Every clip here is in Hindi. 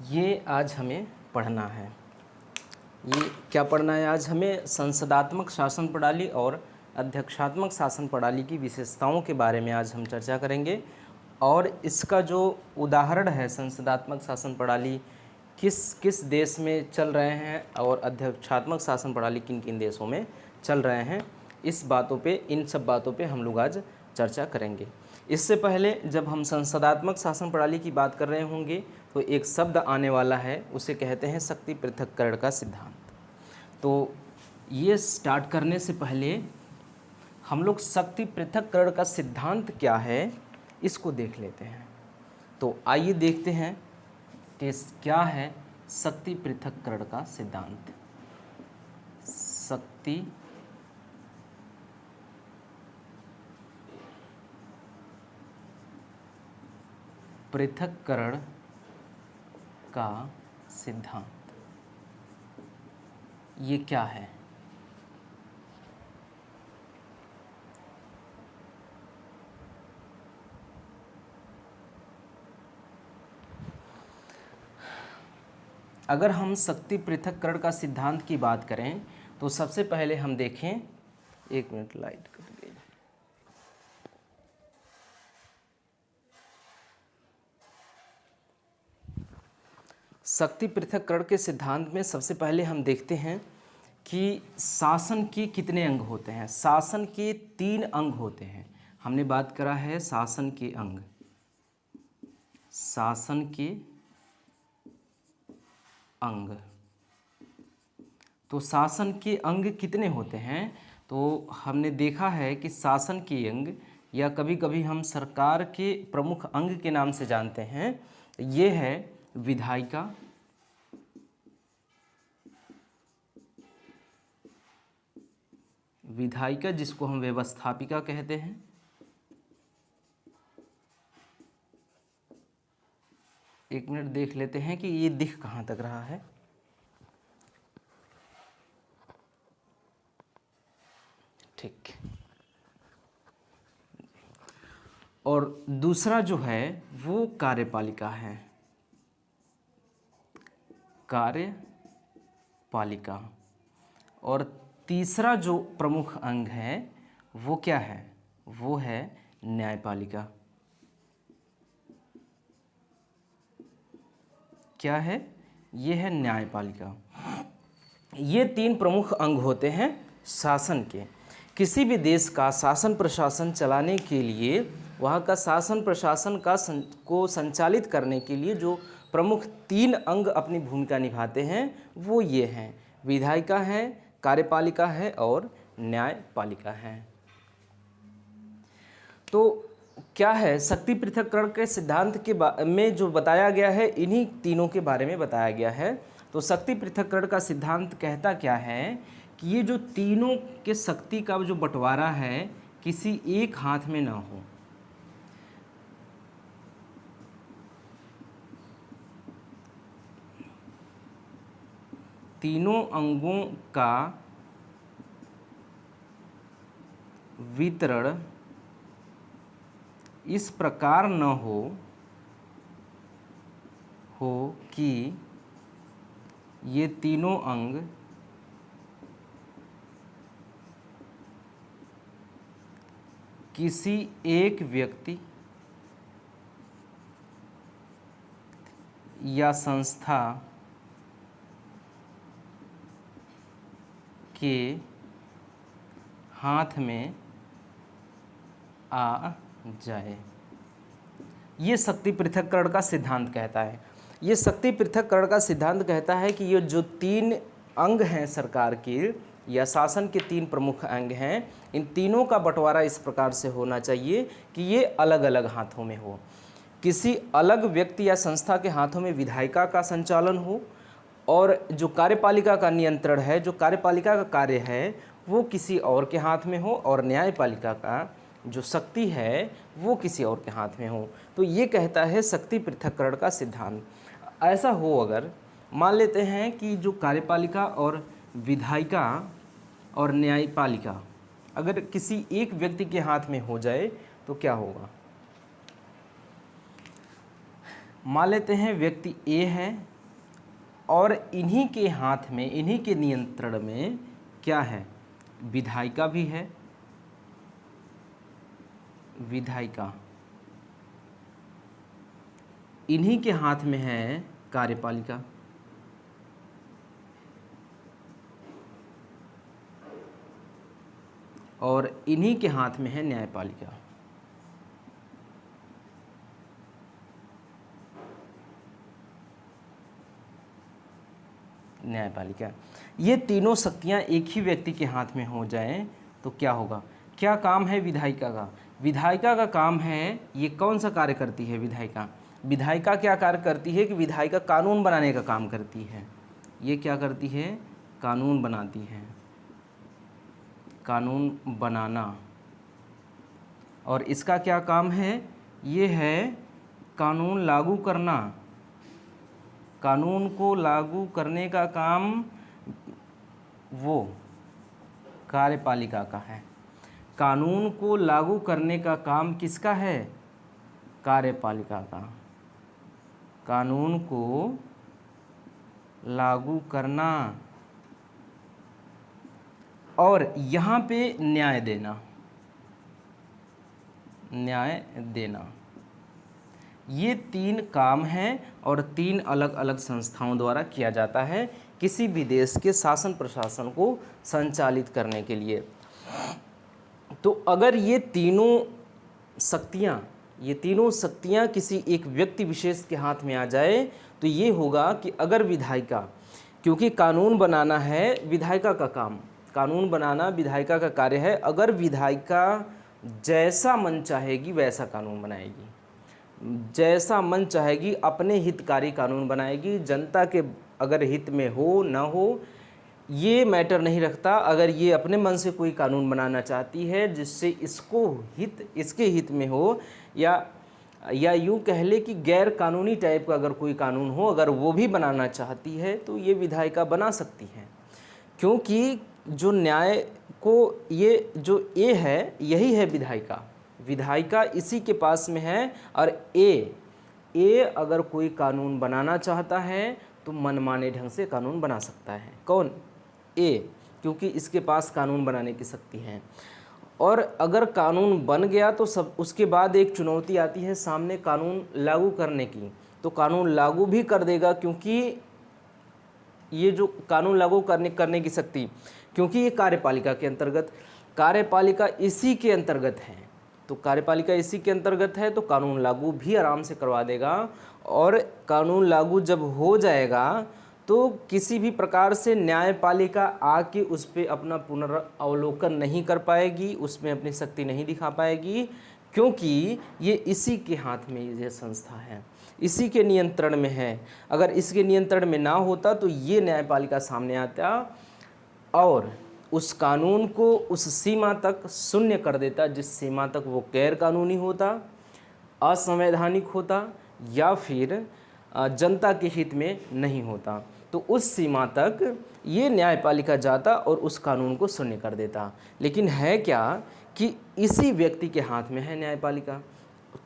ये आज हमें पढ़ना है। ये क्या पढ़ना है आज हमें? संसदात्मक शासन प्रणाली और अध्यक्षात्मक शासन प्रणाली की विशेषताओं के बारे में आज हम चर्चा करेंगे। और इसका जो उदाहरण है, संसदात्मक शासन प्रणाली किस किस देश में चल रहे हैं और अध्यक्षात्मक शासन प्रणाली किन किन देशों में चल रहे हैं, इन सब बातों पे हम लोग आज चर्चा करेंगे। इससे पहले जब हम संसदात्मक शासन प्रणाली की बात कर रहे होंगे तो एक शब्द आने वाला है, उसे कहते हैं शक्ति पृथक्करण का सिद्धांत। तो ये स्टार्ट करने से पहले हम लोग शक्ति पृथक्करण का सिद्धांत क्या है इसको देख लेते हैं। तो आइए देखते हैं कि क्या है शक्ति पृथक्करण का सिद्धांत। शक्ति पृथक्करण का सिद्धांत ये क्या है? अगर हम शक्ति पृथक्करण का सिद्धांत की बात करें तो सबसे पहले हम देखें, एक मिनट लाइट कट गई। शक्ति पृथक्करण के सिद्धांत में सबसे पहले हम देखते हैं कि शासन के कितने अंग होते हैं। शासन के 3 अंग होते हैं। हमने बात करा है शासन के अंग। शासन के अंग, तो शासन के अंग कितने होते हैं? तो हमने देखा है कि शासन के अंग या कभी कभी हम सरकार के प्रमुख अंग के नाम से जानते हैं, ये है विधायिका, जिसको हम व्यवस्थापिका कहते हैं, एक मिनट देख लेते हैं कि ये दिख कहाँ तक रहा है। ठीक। और दूसरा जो है वो कार्यपालिका है, कार्यपालिका। और तीसरा जो प्रमुख अंग है वो क्या है? वो है न्यायपालिका। क्या है? ये है न्यायपालिका। ये 3 प्रमुख अंग होते हैं शासन के। किसी भी देश का शासन प्रशासन चलाने के लिए, वहाँ का शासन प्रशासन को संचालित करने के लिए जो प्रमुख 3 अंग अपनी भूमिका निभाते हैं वो ये हैं, विधायिका है, कार्यपालिका है और न्यायपालिका है। तो क्या है शक्ति पृथक्करण के सिद्धांत के में जो बताया गया है, इन्हीं तीनों के बारे में बताया गया है। तो शक्ति पृथक्करण का सिद्धांत कहता क्या है कि ये जो तीनों के शक्ति का जो बंटवारा है किसी एक हाथ में ना हो। तीनों अंगों का वितरण इस प्रकार न हो कि ये तीनों अंग किसी एक व्यक्ति या संस्था के हाथ में आ जाए। ये शक्ति पृथक्करण का सिद्धांत कहता है। ये शक्ति पृथक्करण का सिद्धांत कहता है कि ये जो 3 अंग हैं सरकार के या शासन के 3 प्रमुख अंग हैं, इन तीनों का बंटवारा इस प्रकार से होना चाहिए कि ये अलग अलग हाथों में हो। किसी अलग व्यक्ति या संस्था के हाथों में विधायिका का संचालन हो, और जो कार्यपालिका का नियंत्रण है, जो कार्यपालिका का कार्य है वो किसी और के हाथ में हो, और न्यायपालिका का जो शक्ति है वो किसी और के हाथ में हो। तो ये कहता है शक्ति पृथक्करण का सिद्धांत। ऐसा हो, अगर मान लेते हैं कि जो कार्यपालिका और विधायिका और न्यायपालिका अगर किसी एक व्यक्ति के हाथ में हो जाए तो क्या होगा? मान लेते हैं व्यक्ति ए है और इन्हीं के हाथ में, इन्हीं के नियंत्रण में क्या है, विधायिका भी है, विधायिका, इन्हीं के हाथ में है कार्यपालिका, और इन्हीं के हाथ में है न्यायपालिका। न्यायपालिका, ये तीनों शक्तियाँ एक ही व्यक्ति के हाथ में हो जाएं तो क्या होगा। क्या काम है विधायिका का? विधायिका का काम है, ये कौन सा कार्य करती है विधायिका? विधायिका क्या कार्य करती है कि विधायिका कानून बनाने का काम करती है। ये क्या करती है? कानून बनाती है, कानून बनाना। और इसका क्या काम है? ये है कानून लागू करना। कानून को लागू करने का काम वो कार्यपालिका का है। कानून को लागू करने का काम किसका है? कार्यपालिका का। कानून को लागू करना और यहाँ पे न्याय देना, न्याय देना, ये तीन काम हैं और तीन अलग अलग संस्थाओं द्वारा किया जाता है किसी भी देश के शासन प्रशासन को संचालित करने के लिए। तो अगर ये तीनों शक्तियाँ किसी एक व्यक्ति विशेष के हाथ में आ जाए तो ये होगा कि अगर विधायिका, क्योंकि कानून बनाना है विधायिका का काम, कानून बनाना विधायिका का कार्य है। अगर विधायिका जैसा मन चाहेगी वैसा कानून बनाएगी, जैसा मन चाहेगी अपने हितकारी कानून बनाएगी, जनता के अगर हित में हो ना हो ये मैटर नहीं रखता। अगर ये अपने मन से कोई कानून बनाना चाहती है जिससे इसके हित में हो, या यूँ कह ले कि गैर कानूनी टाइप का अगर कोई कानून हो, अगर वो भी बनाना चाहती है तो ये विधायिका बना सकती है। क्योंकि जो न्याय को ये जो ए है यही है विधायिका, विधायिका इसी के पास में है। और ए अगर कोई कानून बनाना चाहता है तो मनमाने ढंग से कानून बना सकता है। कौन? ए, क्योंकि इसके पास कानून बनाने की शक्ति है। और अगर कानून बन गया तो सब उसके बाद एक चुनौती आती है सामने कानून लागू करने की, तो कानून लागू भी कर देगा, क्योंकि ये जो कानून लागू करने की शक्ति, क्योंकि ये कार्यपालिका के अंतर्गत, कार्यपालिका इसी के अंतर्गत है, तो कार्यपालिका इसी के अंतर्गत है तो कानून लागू भी आराम से करवा देगा। और कानून लागू जब हो जाएगा तो किसी भी प्रकार से न्यायपालिका आके उस पर अपना पुनरावलोकन नहीं कर पाएगी, उसमें अपनी शक्ति नहीं दिखा पाएगी, क्योंकि ये इसी के हाथ में ये संस्था है, इसी के नियंत्रण में है। अगर इसके नियंत्रण में ना होता तो ये न्यायपालिका सामने आता और उस कानून को उस सीमा तक शून्य कर देता जिस सीमा तक वो गैर कानूनी होता, असंवैधानिक होता या फिर जनता के हित में नहीं होता। तो उस सीमा तक ये न्यायपालिका जाता और उस कानून को शून्य कर देता। लेकिन है क्या कि इसी व्यक्ति के हाथ में है न्यायपालिका,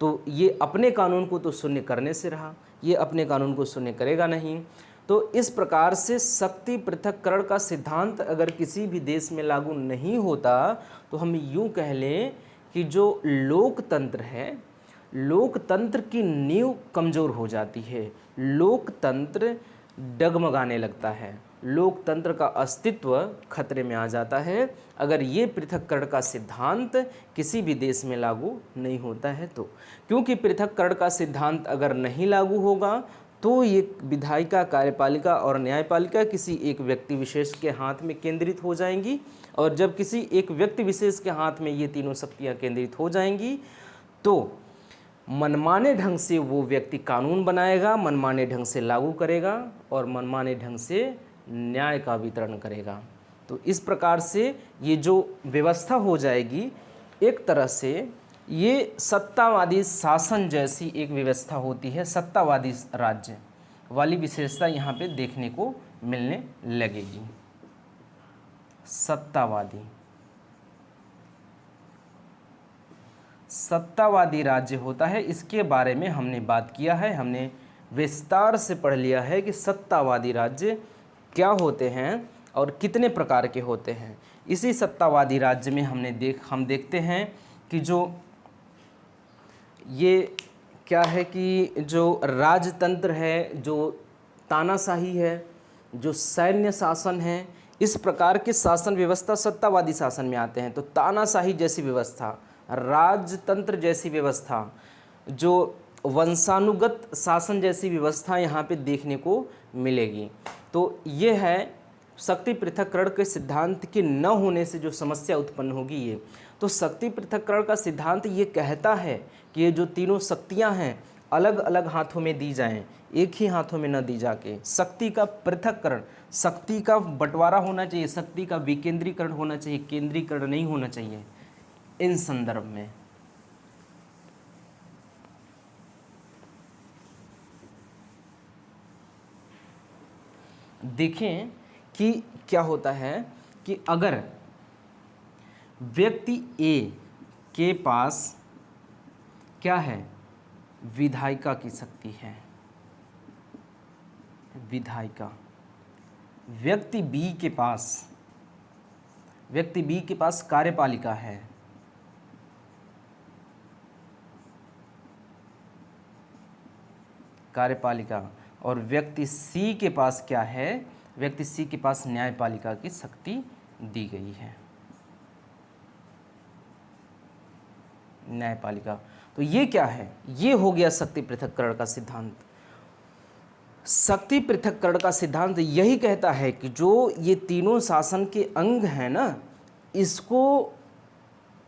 तो ये अपने कानून को तो शून्य करने से रहा, ये अपने कानून को शून्य करेगा नहीं। तो इस प्रकार से शक्ति पृथक्करण का सिद्धांत अगर किसी भी देश में लागू नहीं होता तो हम यूँ कह लें कि जो लोकतंत्र है, लोकतंत्र की नींव कमज़ोर हो जाती है, लोकतंत्र डगमगाने लगता है, लोकतंत्र का अस्तित्व खतरे में आ जाता है अगर ये पृथक्करण का सिद्धांत किसी भी देश में लागू नहीं होता है तो। क्योंकि पृथक्करण का सिद्धांत अगर नहीं लागू होगा तो ये विधायिका, कार्यपालिका और न्यायपालिका किसी एक व्यक्ति विशेष के हाथ में केंद्रित हो जाएंगी। और जब किसी एक व्यक्ति विशेष के हाथ में ये तीनों शक्तियाँ केंद्रित हो जाएंगी तो मनमाने ढंग से वो व्यक्ति कानून बनाएगा, मनमाने ढंग से लागू करेगा और मनमाने ढंग से न्याय का वितरण करेगा। तो इस प्रकार से ये जो व्यवस्था हो जाएगी, एक तरह से ये सत्तावादी शासन जैसी एक व्यवस्था होती है, सत्तावादी राज्य वाली विशेषता यहाँ पे देखने को मिलने लगेगी। सत्तावादी राज्य होता है, इसके बारे में हमने बात किया है, हमने विस्तार से पढ़ लिया है कि सत्तावादी राज्य क्या होते हैं और कितने प्रकार के होते हैं। इसी सत्तावादी राज्य में हम देखते हैं कि जो ये क्या है कि जो राजतंत्र है, जो तानाशाही है, जो सैन्य शासन है, इस प्रकार के शासन व्यवस्था सत्तावादी शासन में आते हैं। तो तानाशाही जैसी व्यवस्था, राजतंत्र जैसी व्यवस्था, जो वंशानुगत शासन जैसी व्यवस्था यहाँ पे देखने को मिलेगी। तो ये है शक्ति पृथक्करण के सिद्धांत के न होने से जो समस्या उत्पन्न होगी ये। तो शक्ति पृथक्करण का सिद्धांत ये कहता है कि ये जो तीनों शक्तियाँ हैं अलग अलग हाथों में दी जाएं, एक ही हाथों में न दी जाके। शक्ति का पृथक्करण, शक्ति का बंटवारा होना चाहिए, शक्ति का विकेंद्रीकरण होना चाहिए, केंद्रीकरण नहीं होना चाहिए इन संदर्भ में। देखें कि क्या होता है कि अगर व्यक्ति ए के पास क्या है, विधायिका की शक्ति है, विधायिका। व्यक्ति बी के पास कार्यपालिका है, कार्यपालिका। और व्यक्ति सी के पास क्या है, व्यक्ति सी के पास न्यायपालिका की शक्ति दी गई है, न्यायपालिका। तो ये क्या है, ये हो गया शक्ति पृथक्करण का सिद्धांत। शक्ति पृथक्करण का सिद्धांत यही कहता है कि जो ये तीनों शासन के अंग हैं ना, इसको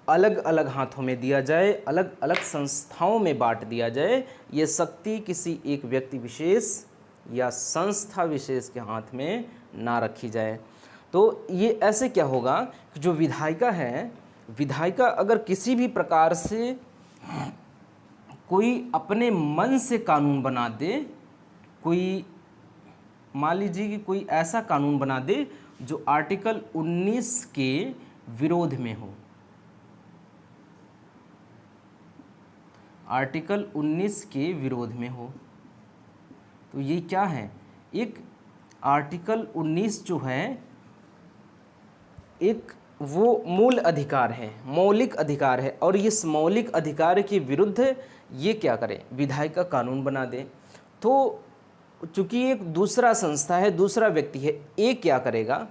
अलग अलग हाथों में दिया जाए, अलग अलग संस्थाओं में बांट दिया जाए। ये शक्ति किसी एक व्यक्ति विशेष या संस्था विशेष के हाथ में ना रखी जाए। तो ये ऐसे क्या होगा कि जो विधायिका है, विधायिका अगर किसी भी प्रकार से कोई अपने मन से कानून बना दे, कोई मान लीजिए कि कोई ऐसा कानून बना दे जो आर्टिकल 19 के विरोध में हो, आर्टिकल 19 के विरोध में हो, तो ये क्या है, एक आर्टिकल 19 जो है एक वो मूल अधिकार है, मौलिक अधिकार है। और इस मौलिक अधिकार के विरुद्ध ये क्या करे, विधायिका कानून बना दे। तो चूंकि एक दूसरा संस्था है, दूसरा व्यक्ति है, ए क्या करेगा,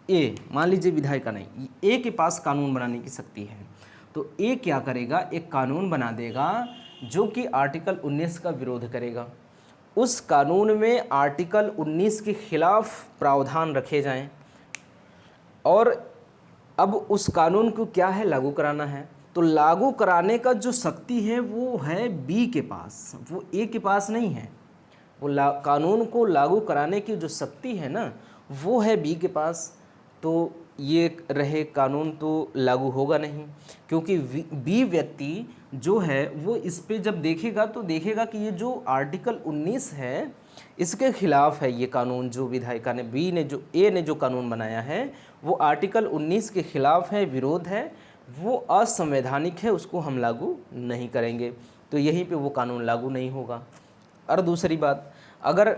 ए मान लीजिए विधायिका नहीं, ए के पास कानून बनाने की शक्ति है, तो ए क्या करेगा, एक कानून बना देगा जो कि आर्टिकल 19 का विरोध करेगा। उस कानून में आर्टिकल 19 के खिलाफ प्रावधान रखे जाएं और अब उस कानून को क्या है, लागू कराना है। तो लागू कराने का जो शक्ति है वो है बी के पास, वो ए के पास नहीं है। वो कानून को लागू कराने की जो शक्ति है ना, वो है बी के पास। तो ये रहे कानून तो लागू होगा नहीं, क्योंकि बी व्यक्ति जो है वो इस पे जब देखेगा तो देखेगा कि ये जो आर्टिकल 19 है इसके खिलाफ है ये कानून, जो विधायिका ने बी ने जो ए ने जो कानून बनाया है वो आर्टिकल 19 के खिलाफ है, विरोध है, वो असंवैधानिक है, उसको हम लागू नहीं करेंगे। तो यहीं पे वो कानून लागू नहीं होगा। और दूसरी बात, अगर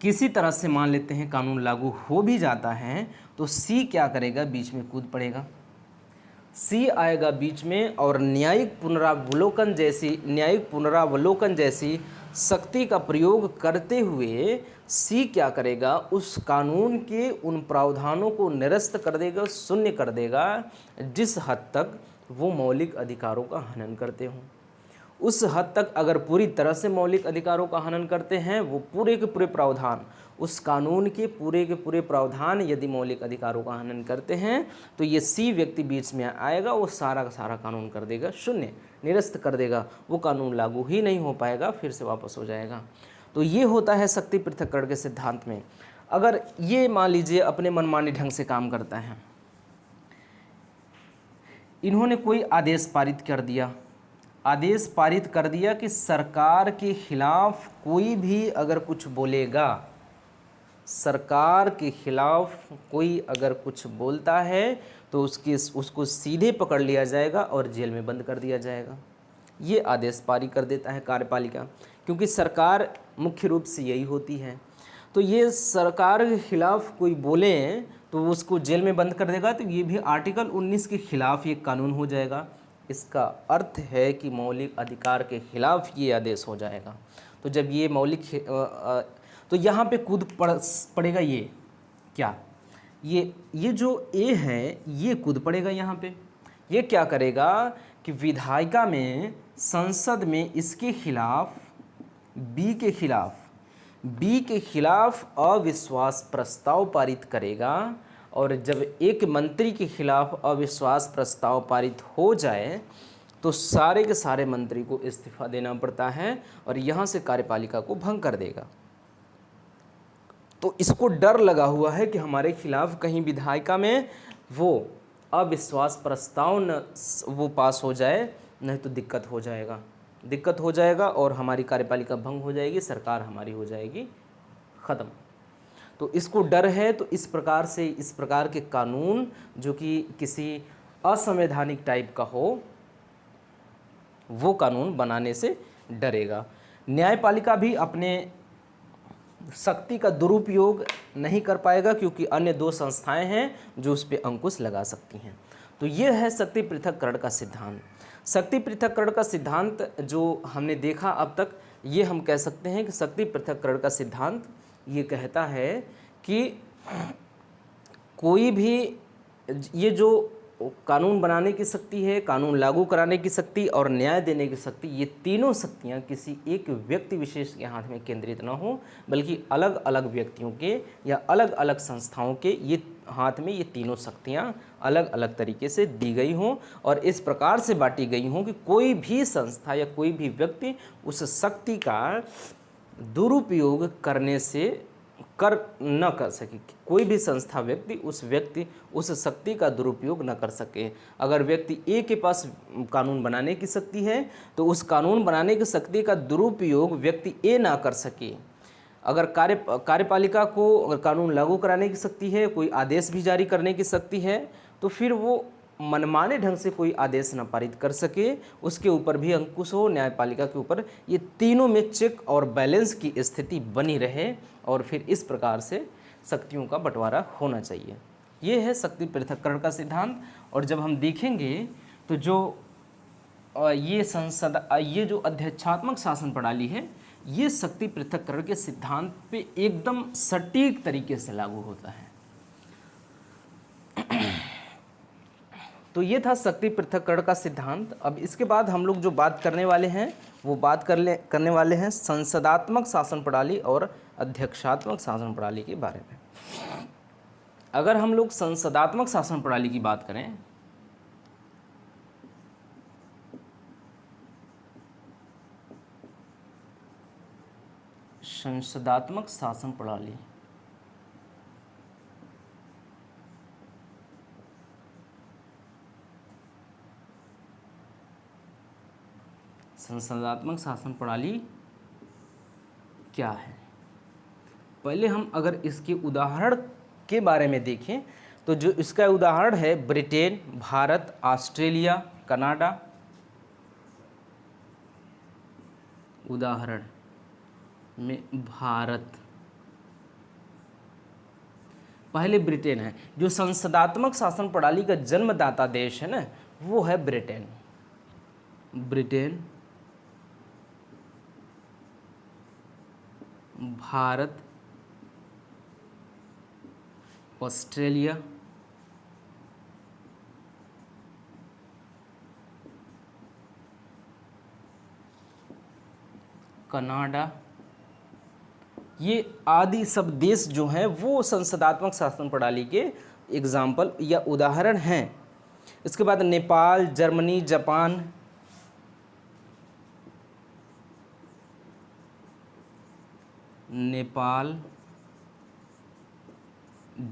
किसी तरह से मान लेते हैं कानून लागू हो भी जाता है तो सी क्या करेगा, बीच में कूद पड़ेगा। सी आएगा बीच में और न्यायिक पुनरावलोकन जैसी शक्ति का प्रयोग करते हुए सी क्या करेगा, उस कानून के उन प्रावधानों को निरस्त कर देगा, शून्य कर देगा जिस हद तक वो मौलिक अधिकारों का हनन करते हों। उस हद तक अगर पूरी तरह से मौलिक अधिकारों का हनन करते हैं, वो पूरे के पूरे प्रावधान, उस कानून के पूरे प्रावधान यदि मौलिक अधिकारों का हनन करते हैं, तो ये सी व्यक्ति बीच में आएगा, वो सारा का सारा कानून कर देगा शून्य, निरस्त कर देगा, वो कानून लागू ही नहीं हो पाएगा, फिर से वापस हो जाएगा। तो ये होता है शक्ति पृथक्करण के सिद्धांत में। अगर ये मान लीजिए अपने मनमाने ढंग से काम करता है, इन्होंने कोई आदेश पारित कर दिया कि सरकार के खिलाफ कोई भी अगर कुछ बोलेगा, सरकार के खिलाफ कोई अगर कुछ बोलता है तो उसको सीधे पकड़ लिया जाएगा और जेल में बंद कर दिया जाएगा। ये आदेश पारित कर देता है कार्यपालिका, क्योंकि सरकार मुख्य रूप से यही होती है। तो ये सरकार के खिलाफ कोई बोले तो उसको जेल में बंद कर देगा, तो ये भी आर्टिकल 19 के खिलाफ ये कानून हो जाएगा। इसका अर्थ है कि मौलिक अधिकार के खिलाफ ये आदेश हो जाएगा। तो जब ये तो यहाँ पे कूद पड़ेगा ये क्या, ये जो ए है ये कूद पड़ेगा यहाँ पे। ये क्या करेगा कि विधायिका में, संसद में इसके खिलाफ बी के खिलाफ अविश्वास प्रस्ताव पारित करेगा, और जब एक मंत्री के खिलाफ अविश्वास प्रस्ताव पारित हो जाए तो सारे के सारे मंत्री को इस्तीफा देना पड़ता है और यहाँ से कार्यपालिका को भंग कर देगा। तो इसको डर लगा हुआ है कि हमारे खिलाफ कहीं विधायिका में वो अविश्वास प्रस्ताव न वो पास हो जाए, नहीं तो दिक्कत हो जाएगा और हमारी कार्यपालिका भंग हो जाएगी, सरकार हमारी हो जाएगी ख़त्म। तो इसको डर है। तो इस प्रकार के कानून जो कि किसी असंवैधानिक टाइप का हो, वो कानून बनाने से डरेगा। न्यायपालिका भी अपने शक्ति का दुरुपयोग नहीं कर पाएगा, क्योंकि अन्य 2 संस्थाएं हैं जो उस पर अंकुश लगा सकती हैं। तो ये है शक्ति पृथक्करण का सिद्धांत। शक्ति पृथक्करण का सिद्धांत जो हमने देखा अब तक, ये हम कह सकते हैं कि शक्ति पृथक्करण का सिद्धांत ये कहता है कि कोई भी ये जो कानून बनाने की शक्ति है, कानून लागू कराने की शक्ति और न्याय देने की शक्ति, ये तीनों शक्तियाँ किसी एक व्यक्ति विशेष के हाथ में केंद्रित न हो, बल्कि अलग अलग व्यक्तियों के या अलग अलग संस्थाओं के ये हाथ में ये तीनों शक्तियाँ अलग अलग तरीके से दी गई हों और इस प्रकार से बांटी गई हों कि कोई भी संस्था या कोई भी व्यक्ति उस शक्ति का दुरुपयोग करने से न कर सके। कोई भी संस्था व्यक्ति उस शक्ति का दुरुपयोग न कर सके। अगर व्यक्ति ए के पास कानून बनाने की शक्ति है तो उस कानून बनाने की शक्ति का दुरुपयोग व्यक्ति ए ना कर सके। अगर कार्यपालिका को अगर कानून लागू कराने की शक्ति है, कोई आदेश भी जारी करने की शक्ति है, तो फिर वो मनमाने ढंग से कोई आदेश न पारित कर सके, उसके ऊपर भी अंकुश हो, न्यायपालिका के ऊपर, ये तीनों में चेक और बैलेंस की स्थिति बनी रहे और फिर इस प्रकार से शक्तियों का बंटवारा होना चाहिए। ये है शक्ति पृथक्करण का सिद्धांत। और जब हम देखेंगे तो जो ये जो अध्यक्षात्मक शासन प्रणाली है, ये शक्ति पृथक्करण के सिद्धांत पे एकदम सटीक तरीके से लागू होता है। तो ये था शक्ति पृथक्करण का सिद्धांत। अब इसके बाद हम लोग जो बात करने वाले हैं वो करने वाले हैं संसदात्मक शासन प्रणाली और अध्यक्षात्मक शासन प्रणाली के बारे में। अगर हम लोग संसदात्मक शासन प्रणाली की बात करें, संसदात्मक शासन प्रणाली संसदात्मक शासन प्रणाली क्या है? पहले हम अगर इसके उदाहरण के बारे में देखें तो जो इसका उदाहरण है ब्रिटेन, भारत, ऑस्ट्रेलिया, कनाडा। उदाहरण में भारत, पहले ब्रिटेन है। जो संसदात्मक शासन प्रणाली का जन्मदाता देश है ना, वो है ब्रिटेन। भारत, ऑस्ट्रेलिया, कनाडा, ये आदि सब देश जो हैं वो संसदात्मक शासन प्रणाली के एग्जाम्पल या उदाहरण हैं। इसके बाद नेपाल, जर्मनी, जापान,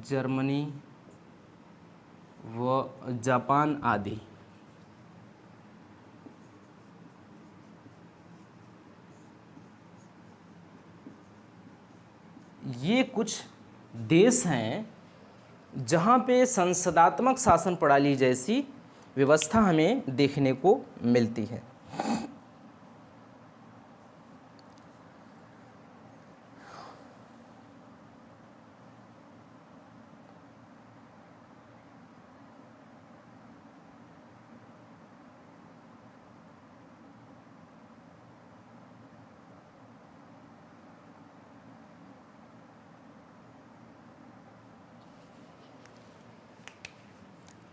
जर्मनी व जापान आदि। ये कुछ देश हैं जहाँ पे संसदात्मक शासन प्रणाली जैसी व्यवस्था हमें देखने को मिलती है।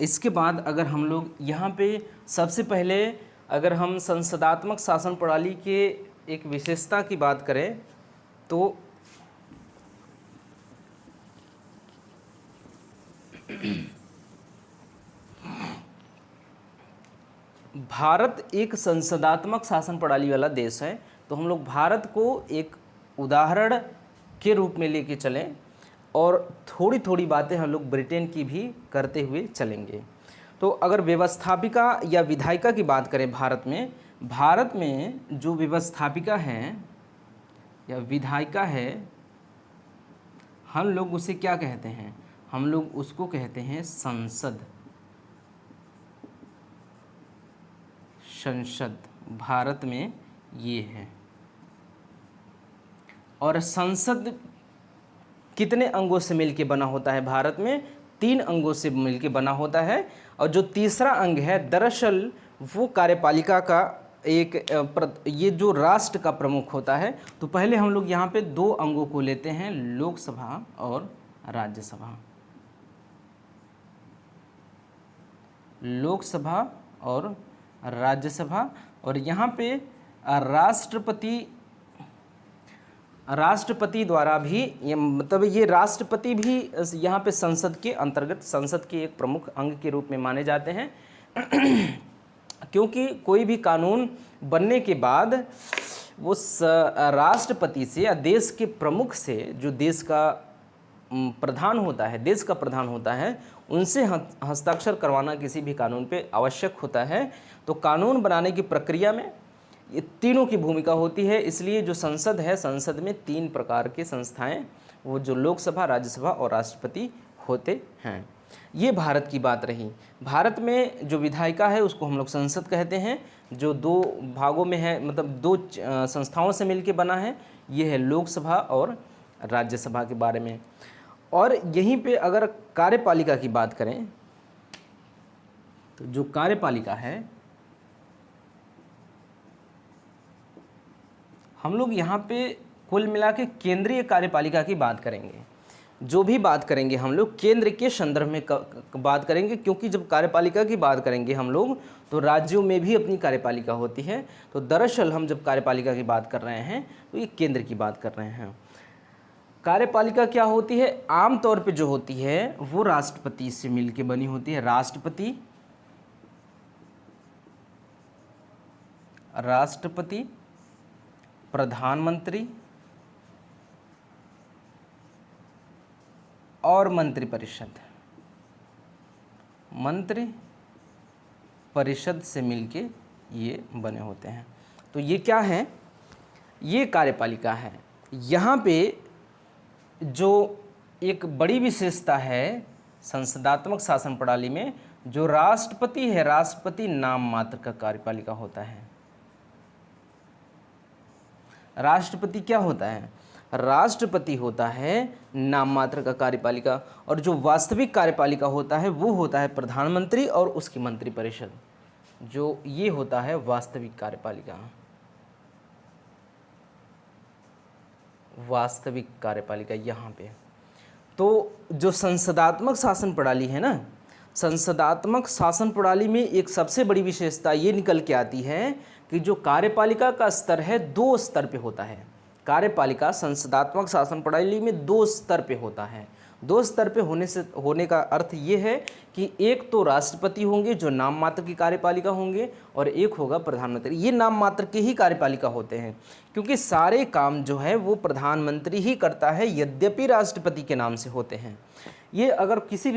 इसके बाद अगर हम लोग यहाँ पे सबसे पहले अगर हम संसदात्मक शासन प्रणाली के एक विशेषता की बात करें तो भारत एक संसदात्मक शासन प्रणाली वाला देश है, तो हम लोग भारत को एक उदाहरण के रूप में लेके चलें और थोड़ी थोड़ी बातें हम लोग ब्रिटेन की भी करते हुए चलेंगे। तो अगर व्यवस्थापिका या विधायिका की बात करें भारत में जो व्यवस्थापिका है या विधायिका है, हम लोग उसे क्या कहते हैं? हम लोग उसको कहते हैं संसद। संसद भारत में ये है। और संसद कितने अंगों से मिलके बना होता है? भारत में 3 अंगों से मिलके बना होता है। और जो तीसरा अंग है दरअसल वो कार्यपालिका का ये जो राष्ट्र का प्रमुख होता है। तो पहले हम लोग यहाँ पे 2 अंगों को लेते हैं, लोकसभा और राज्यसभा। लोकसभा और राज्यसभा। और यहाँ पे राष्ट्रपति द्वारा भी ये राष्ट्रपति भी यहाँ पे संसद के अंतर्गत संसद के एक प्रमुख अंग के रूप में माने जाते हैं क्योंकि कोई भी कानून बनने के बाद वो राष्ट्रपति से या देश के प्रमुख से, जो देश का प्रधान होता है, उनसे हस्ताक्षर करवाना किसी भी कानून पे आवश्यक होता है। तो कानून बनाने की प्रक्रिया में ये तीनों की भूमिका होती है। इसलिए जो संसद है, संसद में 3 प्रकार के संस्थाएं, वो जो लोकसभा, राज्यसभा और राष्ट्रपति होते हैं। ये भारत की बात रही। भारत में जो विधायिका है उसको हम लोग संसद कहते हैं, जो 2 भागों में है, मतलब 2 संस्थाओं से मिलके बना है। ये है लोकसभा और राज्यसभा के बारे में। और यहीं पे अगर कार्यपालिका की बात करें तो जो कार्यपालिका है, हम लोग यहाँ पे कुल मिला के केंद्रीय कार्यपालिका की बात करेंगे। जो भी बात करेंगे हम लोग केंद्र के संदर्भ में बात करेंगे, क्योंकि जब कार्यपालिका की बात करेंगे हम लोग तो राज्यों में भी अपनी कार्यपालिका होती है। तो दरअसल हम जब कार्यपालिका की बात कर रहे हैं तो ये केंद्र की बात कर रहे हैं। कार्यपालिका क्या होती है? आमतौर पे जो होती है वो राष्ट्रपति से मिलके बनी होती है। राष्ट्रपति, प्रधानमंत्री और मंत्री परिषद से मिलके ये बने होते हैं। तो ये क्या है? ये कार्यपालिका है। यहाँ पे जो एक बड़ी विशेषता है संसदात्मक शासन प्रणाली में, जो राष्ट्रपति है, राष्ट्रपति नाम मात्र का कार्यपालिका होता है। राष्ट्रपति क्या होता है? राष्ट्रपति होता है नाम मात्र का कार्यपालिका। और जो वास्तविक कार्यपालिका होता है वो होता है प्रधानमंत्री और उसकी मंत्रिपरिषद, जो ये होता है वास्तविक कार्यपालिका। वास्तविक कार्यपालिका यहाँ पे। तो जो संसदात्मक शासन प्रणाली है ना, संसदात्मक शासन प्रणाली में एक सबसे बड़ी विशेषता ये निकल के आती है कि जो कार्यपालिका का स्तर है 2 स्तर पे होता है। कार्यपालिका संसदात्मक शासन प्रणाली में 2 स्तर पे होता है। 2 स्तर पे होने का अर्थ ये है कि एक तो राष्ट्रपति होंगे जो नाम मात्र की कार्यपालिका होंगे, और एक होगा प्रधानमंत्री। ये नाम मात्र के ही कार्यपालिका होते हैं, क्योंकि सारे काम जो है वो प्रधानमंत्री ही करता है, यद्यपि राष्ट्रपति के नाम से होते हैं। ये अगर किसी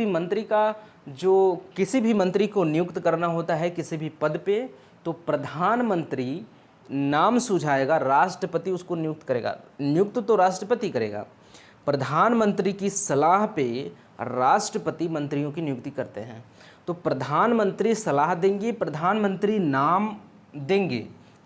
भी मंत्री को नियुक्त करना होता है किसी भी पद पे, तो प्रधानमंत्री नाम सुझाएगा, राष्ट्रपति उसको नियुक्त करेगा। नियुक्त तो राष्ट्रपति करेगा, प्रधानमंत्री की सलाह पे राष्ट्रपति मंत्रियों की नियुक्ति करते हैं। तो प्रधानमंत्री सलाह देंगे, प्रधानमंत्री नाम देंगे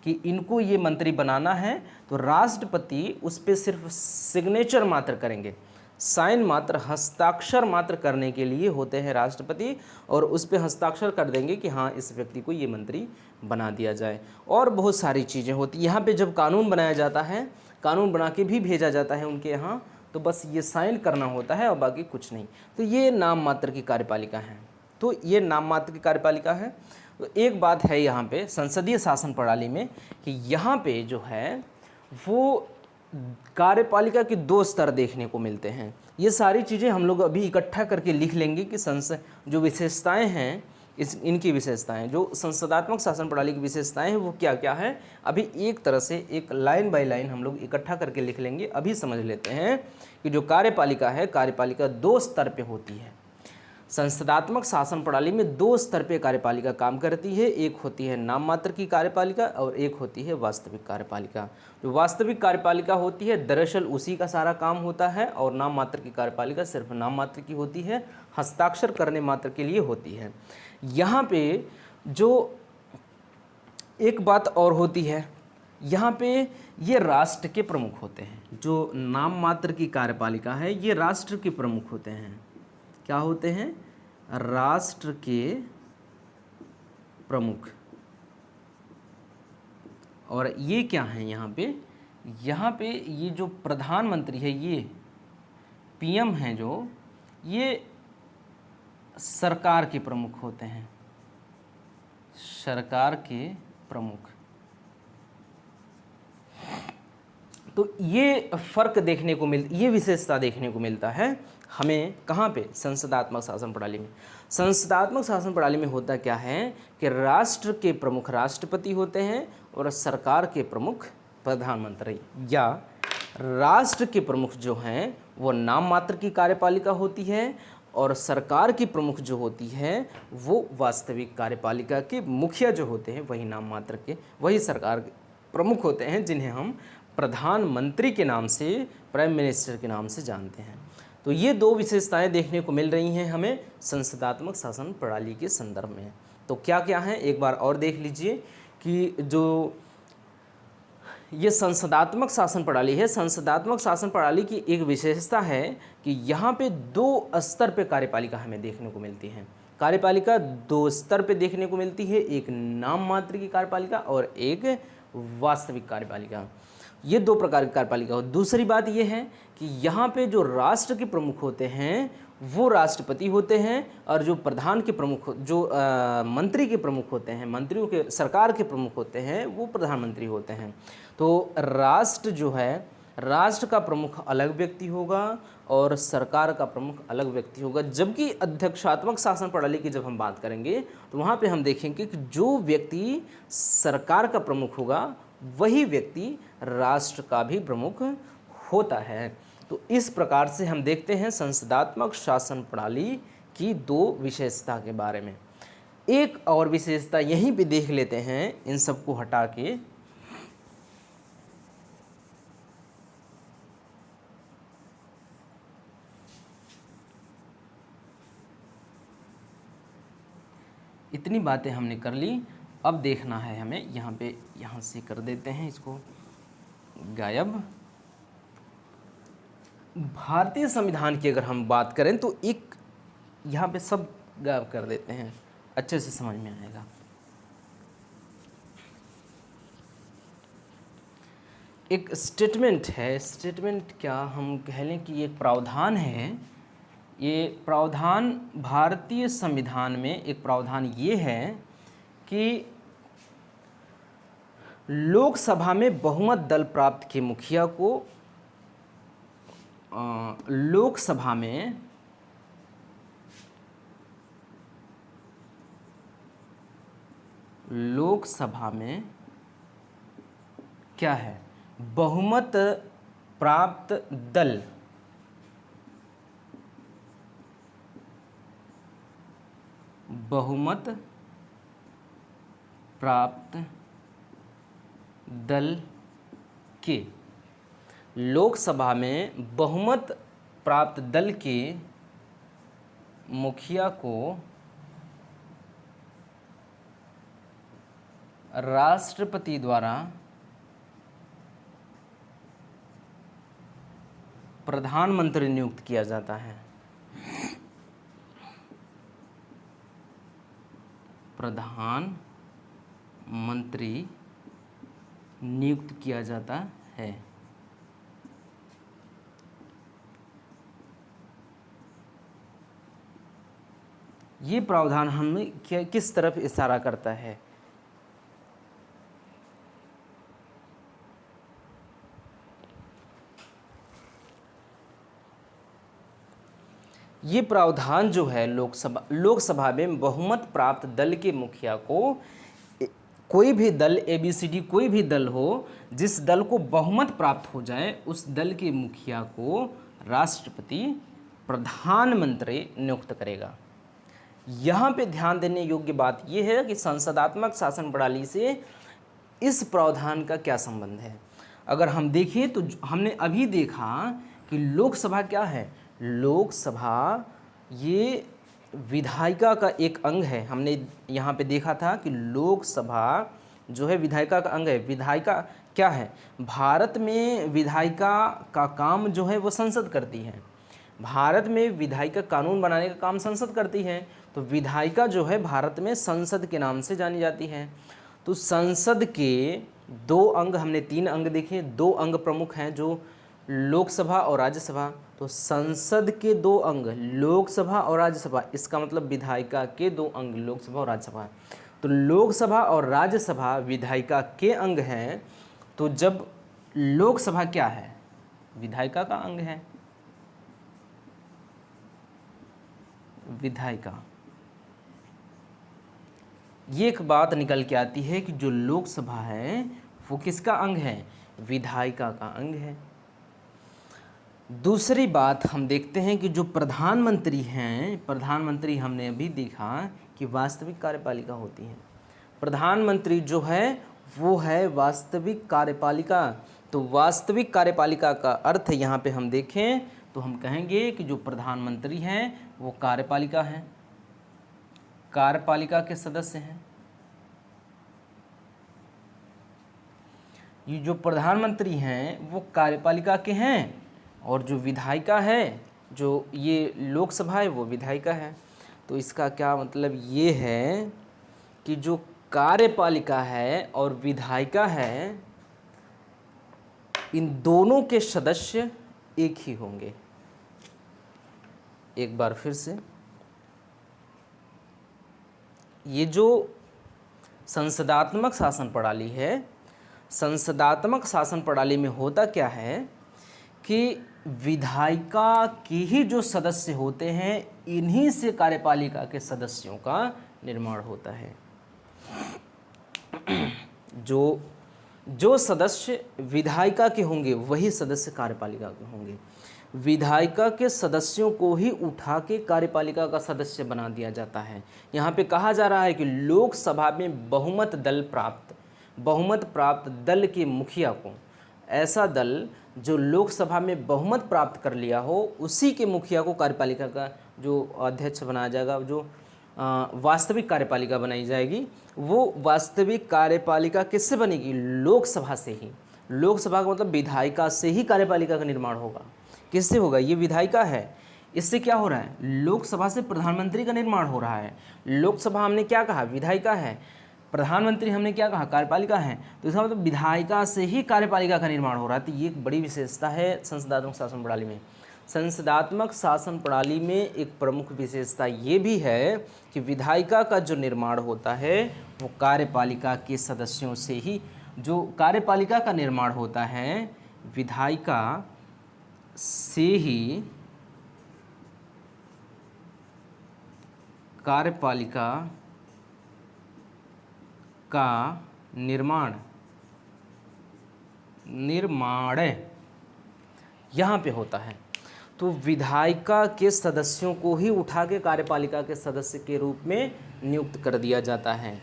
कि इनको ये मंत्री बनाना है, तो राष्ट्रपति उस पर सिर्फ सिग्नेचर मात्र करेंगे, साइन मात्र, हस्ताक्षर मात्र करने के लिए होते हैं राष्ट्रपति, और उस पर हस्ताक्षर कर देंगे कि हाँ इस व्यक्ति को ये मंत्री बना दिया जाए। और बहुत सारी चीज़ें होती यहाँ पे। जब कानून बनाया जाता है, कानून बना के भी भेजा जाता है उनके यहाँ, तो बस ये साइन करना होता है और बाकी कुछ नहीं। तो ये नाम मात्र की कार्यपालिका है। तो ये नाम मात्र की कार्यपालिका है। तो एक बात है यहाँ पे संसदीय शासन प्रणाली में कि यहाँ पे जो है वो कार्यपालिका के दो स्तर देखने को मिलते हैं। ये सारी चीज़ें हम लोग अभी इकट्ठा करके लिख लेंगे कि जो विशेषताएं हैं इनकी विशेषताएं, जो संसदात्मक शासन प्रणाली की विशेषताएं हैं वो क्या क्या है, अभी एक तरह से एक लाइन बाय लाइन हम लोग इकट्ठा करके लिख लेंगे। अभी समझ लेते हैं कि जो कार्यपालिका है, कार्यपालिका दो स्तर पे होती है। संसदात्मक शासन प्रणाली में दो स्तर पे कार्यपालिका काम करती है, एक होती है नाम मात्र की कार्यपालिका और एक होती है वास्तविक कार्यपालिका। जो वास्तविक कार्यपालिका होती है दरअसल उसी का सारा काम होता है, और नाम मात्र की कार्यपालिका सिर्फ नाम मात्र की होती है, हस्ताक्षर करने मात्र के लिए होती है। यहाँ पे जो एक बात और होती है, यहाँ पे ये राष्ट्र के प्रमुख होते हैं। जो नाम मात्र की कार्यपालिका है ये राष्ट्र के प्रमुख होते हैं। क्या होते हैं? राष्ट्र के प्रमुख। और ये क्या है यहाँ पे ये जो प्रधानमंत्री है, ये पीएम हैं, जो ये सरकार के प्रमुख होते हैं, सरकार के प्रमुख। तो ये फर्क देखने को ये विशेषता देखने को मिलता है हमें कहाँ पे? संसदात्मक शासन प्रणाली में। संसदात्मक शासन प्रणाली में होता क्या है कि राष्ट्र के प्रमुख राष्ट्रपति होते हैं और सरकार के प्रमुख प्रधानमंत्री, या राष्ट्र के प्रमुख जो हैं वो नाम मात्र की कार्यपालिका होती है और सरकार की प्रमुख जो होती है वो वास्तविक कार्यपालिका के मुखिया जो होते हैं वही नाम मात्र के, वही सरकार के प्रमुख होते हैं, जिन्हें हम प्रधानमंत्री के नाम से, प्राइम मिनिस्टर के नाम से जानते हैं। तो ये दो विशेषताएं देखने को मिल रही हैं हमें संसदात्मक शासन प्रणाली के संदर्भ में। तो क्या क्या हैं एक बार और देख लीजिए कि जो ये संसदात्मक शासन प्रणाली है, संसदात्मक शासन प्रणाली की एक विशेषता है कि यहाँ पे दो स्तर पे कार्यपालिका हमें देखने को मिलती है। कार्यपालिका दो स्तर पे देखने को मिलती है, एक नाम मात्र की कार्यपालिका और एक वास्तविक कार्यपालिका। ये दो प्रकार की कार्यपालिका हो। दूसरी बात ये है कि यहाँ पे जो राष्ट्र के प्रमुख होते हैं वो राष्ट्रपति होते हैं, और जो प्रधान के प्रमुख, जो मंत्री के प्रमुख होते हैं, मंत्रियों के, सरकार के प्रमुख होते हैं वो प्रधानमंत्री होते हैं। तो राष्ट्र जो है, राष्ट्र का प्रमुख अलग व्यक्ति होगा और सरकार का प्रमुख अलग व्यक्ति होगा। जबकि अध्यक्षात्मक शासन प्रणाली की जब हम बात करेंगे तो वहाँ पे हम देखेंगे कि जो व्यक्ति सरकार का प्रमुख होगा वही व्यक्ति राष्ट्र का भी प्रमुख होता है। तो इस प्रकार से हम देखते हैं संसदात्मक शासन प्रणाली की दो विशेषता के बारे में। एक और विशेषता यहीं पे देख लेते हैं, इन सबको हटा के। इतनी बातें हमने कर ली, अब देखना है हमें यहाँ से कर देते हैं इसको गायब। भारतीय संविधान की अगर हम बात करें तो एक यहाँ पे सब गायब कर देते हैं, अच्छे से समझ में आएगा। एक स्टेटमेंट है, स्टेटमेंट क्या हम कह लें कि एक प्रावधान है। ये प्रावधान भारतीय संविधान में एक प्रावधान ये है कि लोकसभा में बहुमत दल प्राप्त के मुखिया को लोकसभा में क्या है? बहुमत प्राप्त दल, बहुमत प्राप्त दल के, लोकसभा में बहुमत प्राप्त दल के मुखिया को राष्ट्रपति द्वारा प्रधानमंत्री नियुक्त किया जाता है। प्रधानमंत्री नियुक्त किया जाता है। ये प्रावधान हमें किस तरफ इशारा करता है? ये प्रावधान जो है लोकसभा में बहुमत प्राप्त दल के मुखिया को, कोई भी दल ABCD कोई भी दल हो, जिस दल को बहुमत प्राप्त हो जाए उस दल के मुखिया को राष्ट्रपति प्रधानमंत्री नियुक्त करेगा। यहाँ पे ध्यान देने योग्य बात यह है कि संसदात्मक शासन प्रणाली से इस प्रावधान का क्या संबंध है। अगर हम देखें तो हमने अभी देखा कि लोकसभा क्या है, लोकसभा ये विधायिका का एक अंग है। हमने यहाँ पे देखा था कि लोकसभा जो है विधायिका का अंग है। विधायिका क्या है, भारत में विधायिका का काम जो है वो संसद करती है। भारत में विधायिका कानून बनाने का काम संसद करती है, तो विधायिका जो है भारत में संसद के नाम से जानी जाती है। तो संसद के दो अंग, हमने 3 अंग देखे, 2 अंग प्रमुख हैं जो लोकसभा और राज्यसभा। तो संसद के 2 अंग लोकसभा और राज्यसभा, इसका मतलब विधायिका के 2 अंग लोकसभा और राज्यसभा। तो लोकसभा और राज्यसभा विधायिका के अंग हैं। तो जब लोकसभा क्या है, विधायिका का अंग है, विधायिका। ये एक बात निकल के आती है कि जो लोकसभा है वो किसका अंग है, विधायिका का अंग है। दूसरी बात हम देखते हैं कि जो प्रधानमंत्री हैं, प्रधानमंत्री हमने अभी देखा कि वास्तविक कार्यपालिका होती है। प्रधानमंत्री जो है वो है वास्तविक कार्यपालिका। तो वास्तविक कार्यपालिका का अर्थ यहाँ पे हम देखें तो हम कहेंगे कि जो प्रधानमंत्री हैं वो कार्यपालिका हैं, कार्यपालिका के सदस्य हैं। ये जो प्रधानमंत्री हैं वो कार्यपालिका के हैं, और जो विधायिका है, जो ये लोकसभा है, वो विधायिका है। तो इसका क्या मतलब ये है कि जो कार्यपालिका है और विधायिका है, इन दोनों के सदस्य एक ही होंगे। एक बार फिर से, ये जो संसदात्मक शासन प्रणाली है, संसदात्मक शासन प्रणाली में होता क्या है कि विधायिका के ही जो सदस्य होते हैं, इन्हीं से कार्यपालिका के सदस्यों का निर्माण होता है। जो सदस्य विधायिका के होंगे वही सदस्य कार्यपालिका के होंगे। विधायिका के सदस्यों को ही उठा के कार्यपालिका का सदस्य बना दिया जाता है। यहाँ पे कहा जा रहा है कि लोकसभा में बहुमत प्राप्त दल के मुखिया को, ऐसा दल जो लोकसभा में बहुमत प्राप्त कर लिया हो, उसी के मुखिया को कार्यपालिका का जो अध्यक्ष बनाया जाएगा, जो वास्तविक कार्यपालिका बनाई जाएगी। वो वास्तविक कार्यपालिका किससे बनेगी, लोकसभा से ही। लोकसभा का मतलब विधायिका से ही कार्यपालिका का निर्माण होगा। किससे होगा, ये विधायिका है, इससे क्या हो रहा है, लोकसभा से प्रधानमंत्री का निर्माण हो रहा है। लोकसभा हमने क्या कहा, विधायिका है, प्रधानमंत्री हमने क्या कहा, कार्यपालिका है। तो इसका मतलब विधायिका से ही कार्यपालिका का निर्माण हो रहा है। तो ये एक बड़ी विशेषता है संसदात्मक शासन प्रणाली में। संसदात्मक शासन प्रणाली में एक प्रमुख विशेषता ये भी है कि विधायिका का जो निर्माण होता है वो कार्यपालिका के सदस्यों से ही, जो कार्यपालिका का निर्माण होता है विधायिका से ही कार्यपालिका का निर्माण यहाँ पे होता है। तो विधायिका के सदस्यों को ही उठा के कार्यपालिका के सदस्य के रूप में नियुक्त कर दिया जाता है।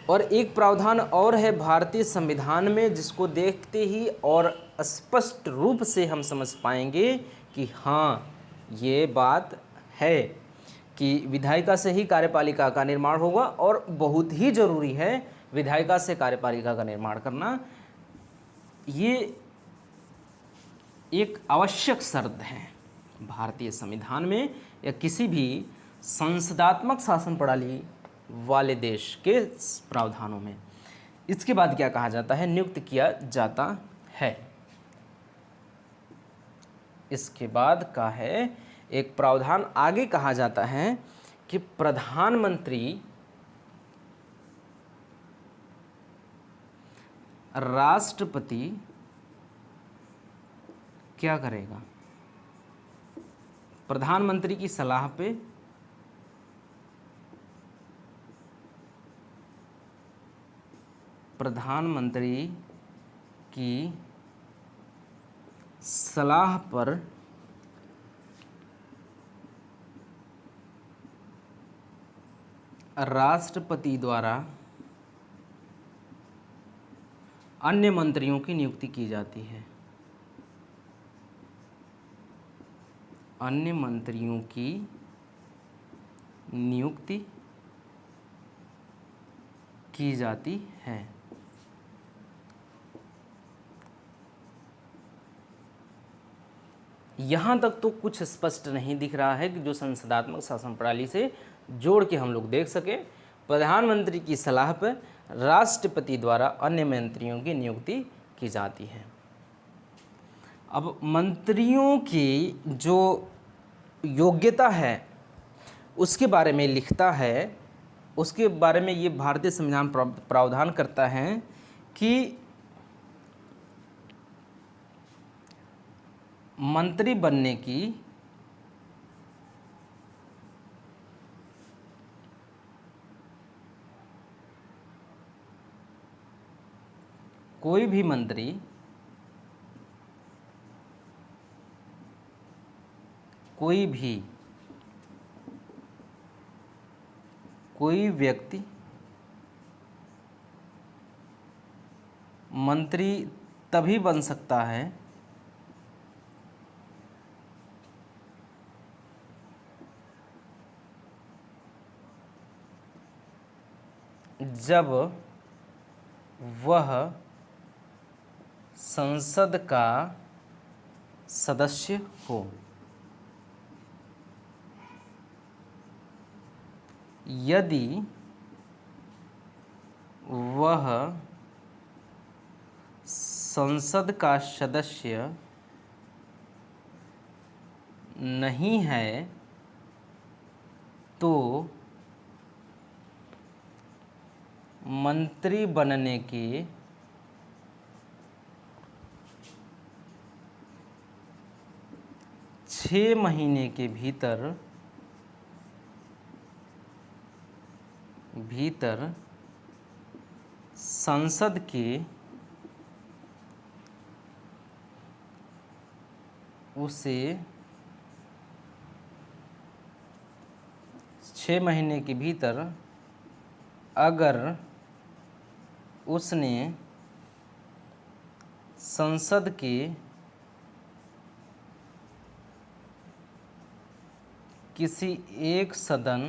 और एक प्रावधान और है भारतीय संविधान में, जिसको देखते ही और स्पष्ट रूप से हम समझ पाएंगे कि हाँ, ये बात है कि विधायिका से ही कार्यपालिका का निर्माण होगा, और बहुत ही ज़रूरी है विधायिका से कार्यपालिका का निर्माण करना। ये एक आवश्यक शर्त है भारतीय संविधान में या किसी भी संसदात्मक शासन प्रणाली वाले देश के प्रावधानों में। इसके बाद क्या कहा जाता है, नियुक्त किया जाता है। इसके बाद का है एक प्रावधान आगे कहा जाता है कि प्रधानमंत्री राष्ट्रपति क्या करेगा? प्रधानमंत्री की सलाह पे प्रधानमंत्री की सलाह पर राष्ट्रपति द्वारा अन्य मंत्रियों की नियुक्ति की जाती है। अन्य मंत्रियों की नियुक्ति की जाती है। यहाँ तक तो कुछ स्पष्ट नहीं दिख रहा है कि जो संसदात्मक शासन प्रणाली से जोड़ के हम लोग देख सके। प्रधानमंत्री की सलाह पर राष्ट्रपति द्वारा अन्य मंत्रियों की नियुक्ति की जाती है। अब मंत्रियों की जो योग्यता है उसके बारे में लिखता है, उसके बारे में ये भारतीय संविधान प्रावधान करता है कि मंत्री बनने की कोई भी मंत्री कोई व्यक्ति मंत्री तभी बन सकता है जब वह संसद का सदस्य हो। यदि वह संसद का सदस्य नहीं है तो मंत्री बनने के 6 महीने के भीतर संसद के उसे 6 महीने के भीतर अगर उसने संसद के किसी एक सदन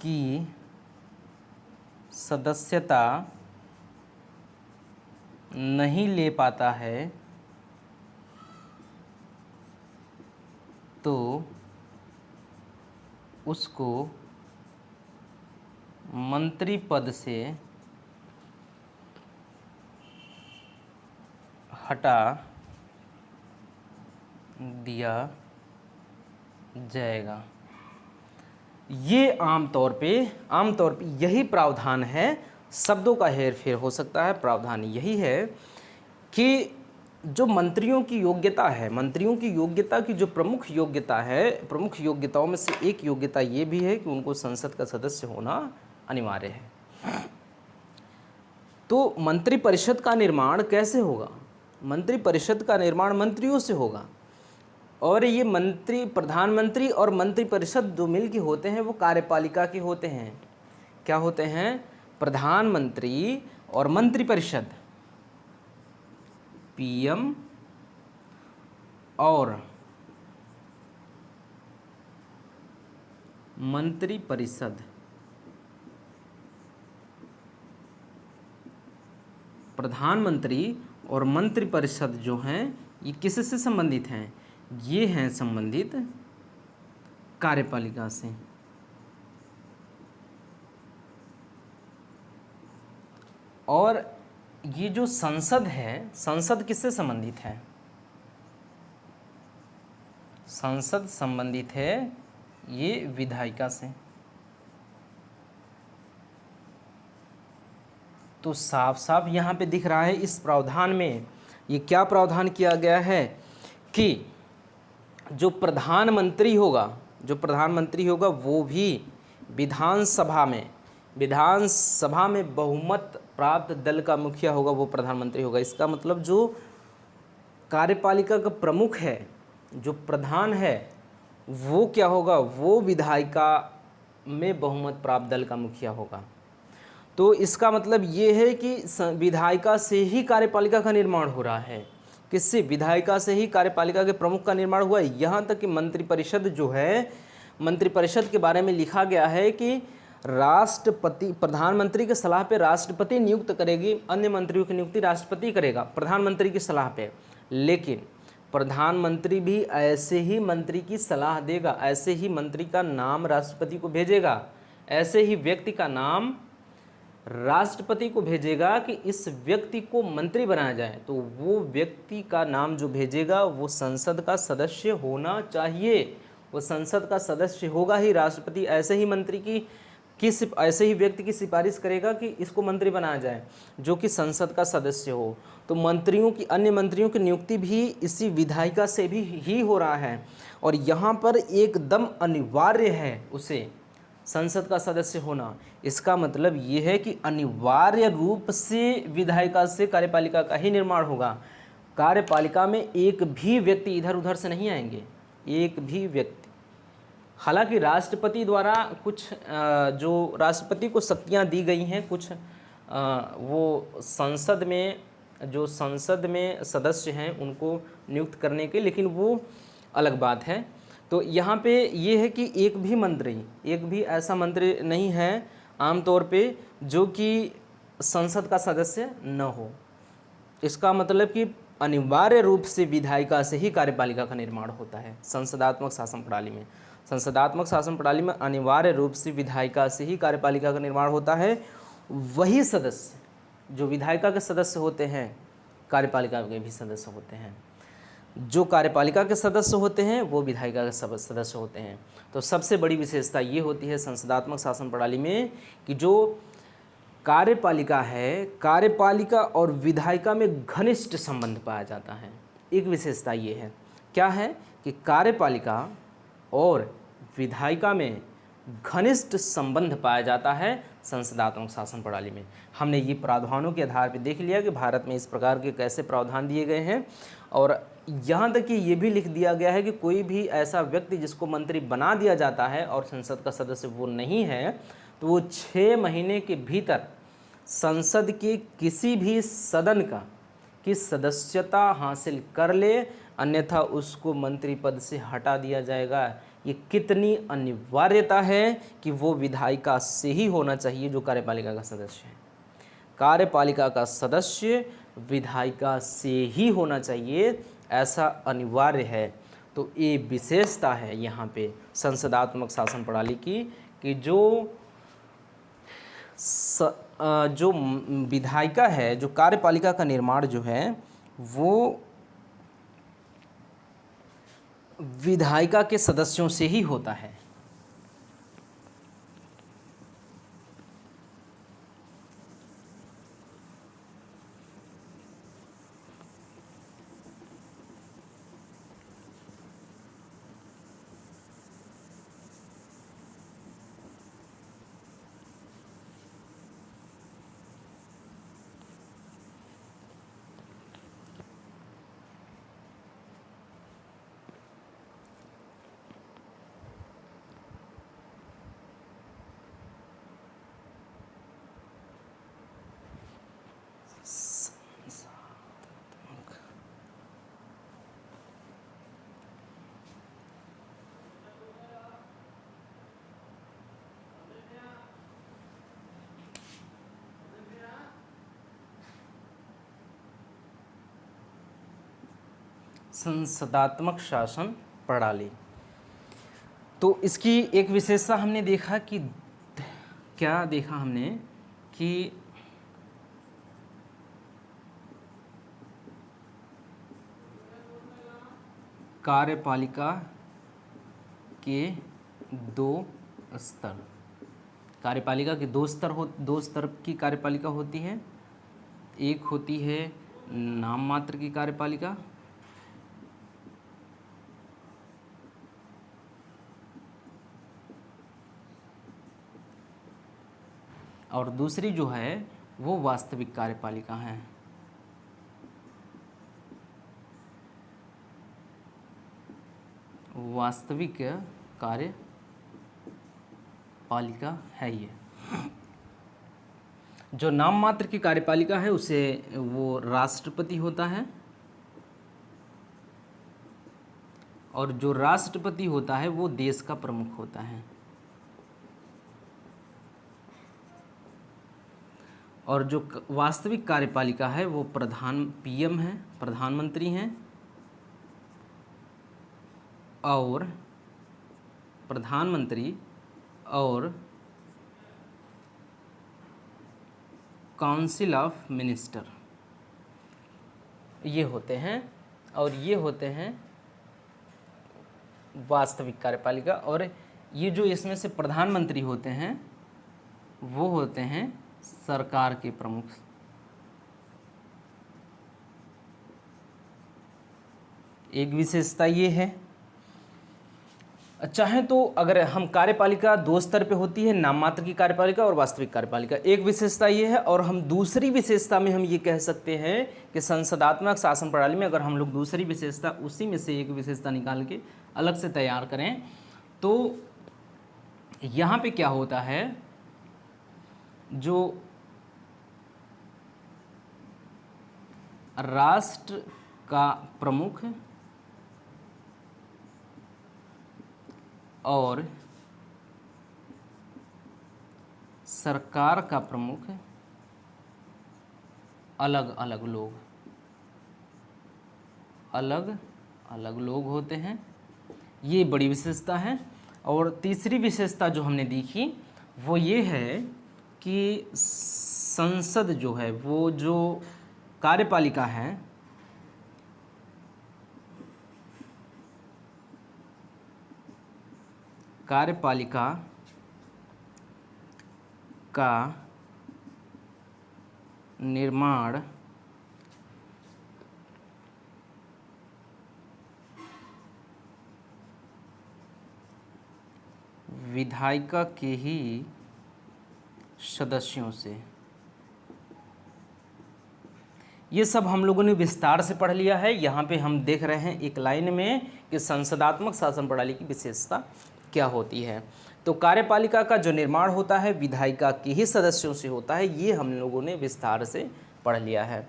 की सदस्यता नहीं ले पाता है तो उसको मंत्री पद से हटा दिया जाएगा। ये आमतौर पे यही प्रावधान है। शब्दों का हेरफेर हो सकता है। प्रावधान यही है कि जो मंत्रियों की योग्यता है, मंत्रियों की योग्यता की जो प्रमुख योग्यता है, प्रमुख योग्यताओं में से एक योग्यता ये भी है कि उनको संसद का सदस्य होना अनिवार्य है। तो मंत्रिपरिषद का निर्माण कैसे होगा? मंत्रिपरिषद का निर्माण मंत्रियों से होगा और ये मंत्री, प्रधानमंत्री और मंत्रिपरिषद जो मिल के होते हैं वो कार्यपालिका के होते हैं। क्या होते हैं? प्रधानमंत्री और मंत्रिपरिषद, पीएम और मंत्रिपरिषद। प्रधानमंत्री और मंत्रिपरिषद जो हैं ये किससे संबंधित हैं? ये हैं संबंधित कार्यपालिका से। और ये जो संसद है, संसद किससे संबंधित है? संसद संबंधित है ये विधायिका से। तो साफ साफ यहाँ पे दिख रहा है इस प्रावधान में ये क्या प्रावधान किया गया है कि जो प्रधानमंत्री होगा वो भी विधानसभा में बहुमत प्राप्त दल का मुखिया होगा, वो प्रधानमंत्री होगा। इसका मतलब जो कार्यपालिका का प्रमुख है, जो प्रधान है, वो क्या होगा, वो विधायिका में बहुमत प्राप्त दल का मुखिया होगा। तो इसका मतलब ये है कि विधायिका से ही कार्यपालिका का निर्माण हो रहा है। किससे? विधायिका से ही कार्यपालिका के प्रमुख का निर्माण हुआ है। यहाँ तक कि मंत्रिपरिषद जो है, मंत्रिपरिषद के बारे में लिखा गया है कि राष्ट्रपति, प्रधानमंत्री की सलाह पे राष्ट्रपति नियुक्त करेगी, अन्य मंत्रियों की नियुक्ति राष्ट्रपति करेगा प्रधानमंत्री की सलाह पे। लेकिन प्रधानमंत्री भी ऐसे ही मंत्री की सलाह देगा, ऐसे ही मंत्री का नाम राष्ट्रपति को भेजेगा, ऐसे ही व्यक्ति का नाम राष्ट्रपति को भेजेगा कि इस व्यक्ति को मंत्री बनाया जाए। तो वो व्यक्ति का नाम जो भेजेगा वो संसद का सदस्य होना चाहिए, वो संसद का सदस्य होगा ही। राष्ट्रपति ऐसे ही मंत्री की ऐसे ही व्यक्ति की सिफारिश करेगा कि इसको मंत्री बनाया जाए जो कि संसद का सदस्य हो। तो मंत्रियों की, अन्य मंत्रियों की नियुक्ति भी इसी विधायिका से भी ही हो रहा है। और यहाँ पर एकदम अनिवार्य है उसे संसद का सदस्य होना। इसका मतलब ये है कि अनिवार्य रूप से विधायिका से कार्यपालिका का ही निर्माण होगा। कार्यपालिका में एक भी व्यक्ति इधर उधर से नहीं आएंगे, एक भी व्यक्ति। हालांकि राष्ट्रपति द्वारा कुछ जो राष्ट्रपति को शक्तियां दी गई हैं, कुछ वो संसद में सदस्य हैं उनको नियुक्त करने के, लेकिन वो अलग बात है। तो यहाँ पे ये है कि एक भी ऐसा मंत्री नहीं है आमतौर पे जो कि संसद का सदस्य न हो। इसका मतलब कि अनिवार्य रूप से विधायिका से ही कार्यपालिका का निर्माण होता है संसदात्मक शासन प्रणाली में। संसदात्मक शासन प्रणाली में अनिवार्य रूप से विधायिका से ही कार्यपालिका का निर्माण होता है। वही सदस्य जो विधायिका के सदस्य होते हैं, कार्यपालिका के भी सदस्य होते हैं। जो कार्यपालिका के सदस्य होते हैं वो विधायिका के सदस्य होते हैं। तो सबसे बड़ी विशेषता ये होती है संसदात्मक शासन प्रणाली में कि जो कार्यपालिका है, कार्यपालिका और विधायिका में घनिष्ठ संबंध पाया जाता है। एक विशेषता ये है, क्या है कि कार्यपालिका और विधायिका में घनिष्ठ संबंध पाया जाता है संसदात्मक शासन प्रणाली में। हमने ये प्रावधानों के आधार पर देख लिया कि भारत में इस प्रकार के कैसे प्रावधान दिए गए हैं। और यहाँ तक कि ये भी लिख दिया गया है कि कोई भी ऐसा व्यक्ति जिसको मंत्री बना दिया जाता है और संसद का सदस्य वो नहीं है, तो वो 6 महीने के भीतर संसद के किसी भी सदन की सदस्यता हासिल कर ले, अन्यथा उसको मंत्री पद से हटा दिया जाएगा। ये कितनी अनिवार्यता है कि वो विधायिका से ही होना चाहिए जो कार्यपालिका का सदस्य है। कार्यपालिका का सदस्य विधायिका से ही होना चाहिए, ऐसा अनिवार्य है। तो ये विशेषता है यहाँ पे संसदात्मक शासन प्रणाली की कि जो विधायिका है, जो कार्यपालिका का निर्माण जो है वो विधायिका के सदस्यों से ही होता है। संसदात्मक शासन प्रणाली। तो इसकी एक विशेषता हमने देखा कि क्या देखा हमने कि कार्यपालिका के दो स्तर, कार्यपालिका के दो स्तर की कार्यपालिका होती है। एक होती है नाम मात्र की कार्यपालिका, और दूसरी जो है वो वास्तविक कार्यपालिका है। वास्तविक कार्यपालिका है ये। जो नाम मात्र की कार्यपालिका है उसे वो राष्ट्रपति होता है, और जो राष्ट्रपति होता है वो देश का प्रमुख होता है। और जो वास्तविक कार्यपालिका है वो पीएम है, प्रधानमंत्री हैं, और प्रधानमंत्री और काउंसिल ऑफ मिनिस्टर ये होते हैं, और ये होते हैं वास्तविक कार्यपालिका। और ये जो इसमें से प्रधानमंत्री होते हैं वो होते हैं सरकार के प्रमुख। एक विशेषता ये है। चाहे तो अगर हम कार्यपालिका दो स्तर पे होती है, नाम मात्र की कार्यपालिका और वास्तविक कार्यपालिका, एक विशेषता ये है। और हम दूसरी विशेषता में हम ये कह सकते हैं कि संसदात्मक शासन प्रणाली में अगर हम लोग दूसरी विशेषता उसी में से एक विशेषता निकाल के अलग से तैयार करें तो यहाँ पे क्या होता है, जो राष्ट्र का प्रमुख और सरकार का प्रमुख अलग अलग लोग होते हैं, ये बड़ी विशेषता है। और तीसरी विशेषता जो हमने देखी वो ये है कि संसद जो है वो जो कार्यपालिका है कार्यपालिका का निर्माण विधायिका के ही सदस्यों से, ये सब हम लोगों ने विस्तार से पढ़ लिया है। यहाँ पे हम देख रहे हैं एक लाइन में कि संसदात्मक शासन प्रणाली की विशेषता क्या होती है। तो कार्यपालिका का जो निर्माण होता है विधायिका के ही सदस्यों से होता है, ये हम लोगों ने विस्तार से पढ़ लिया है।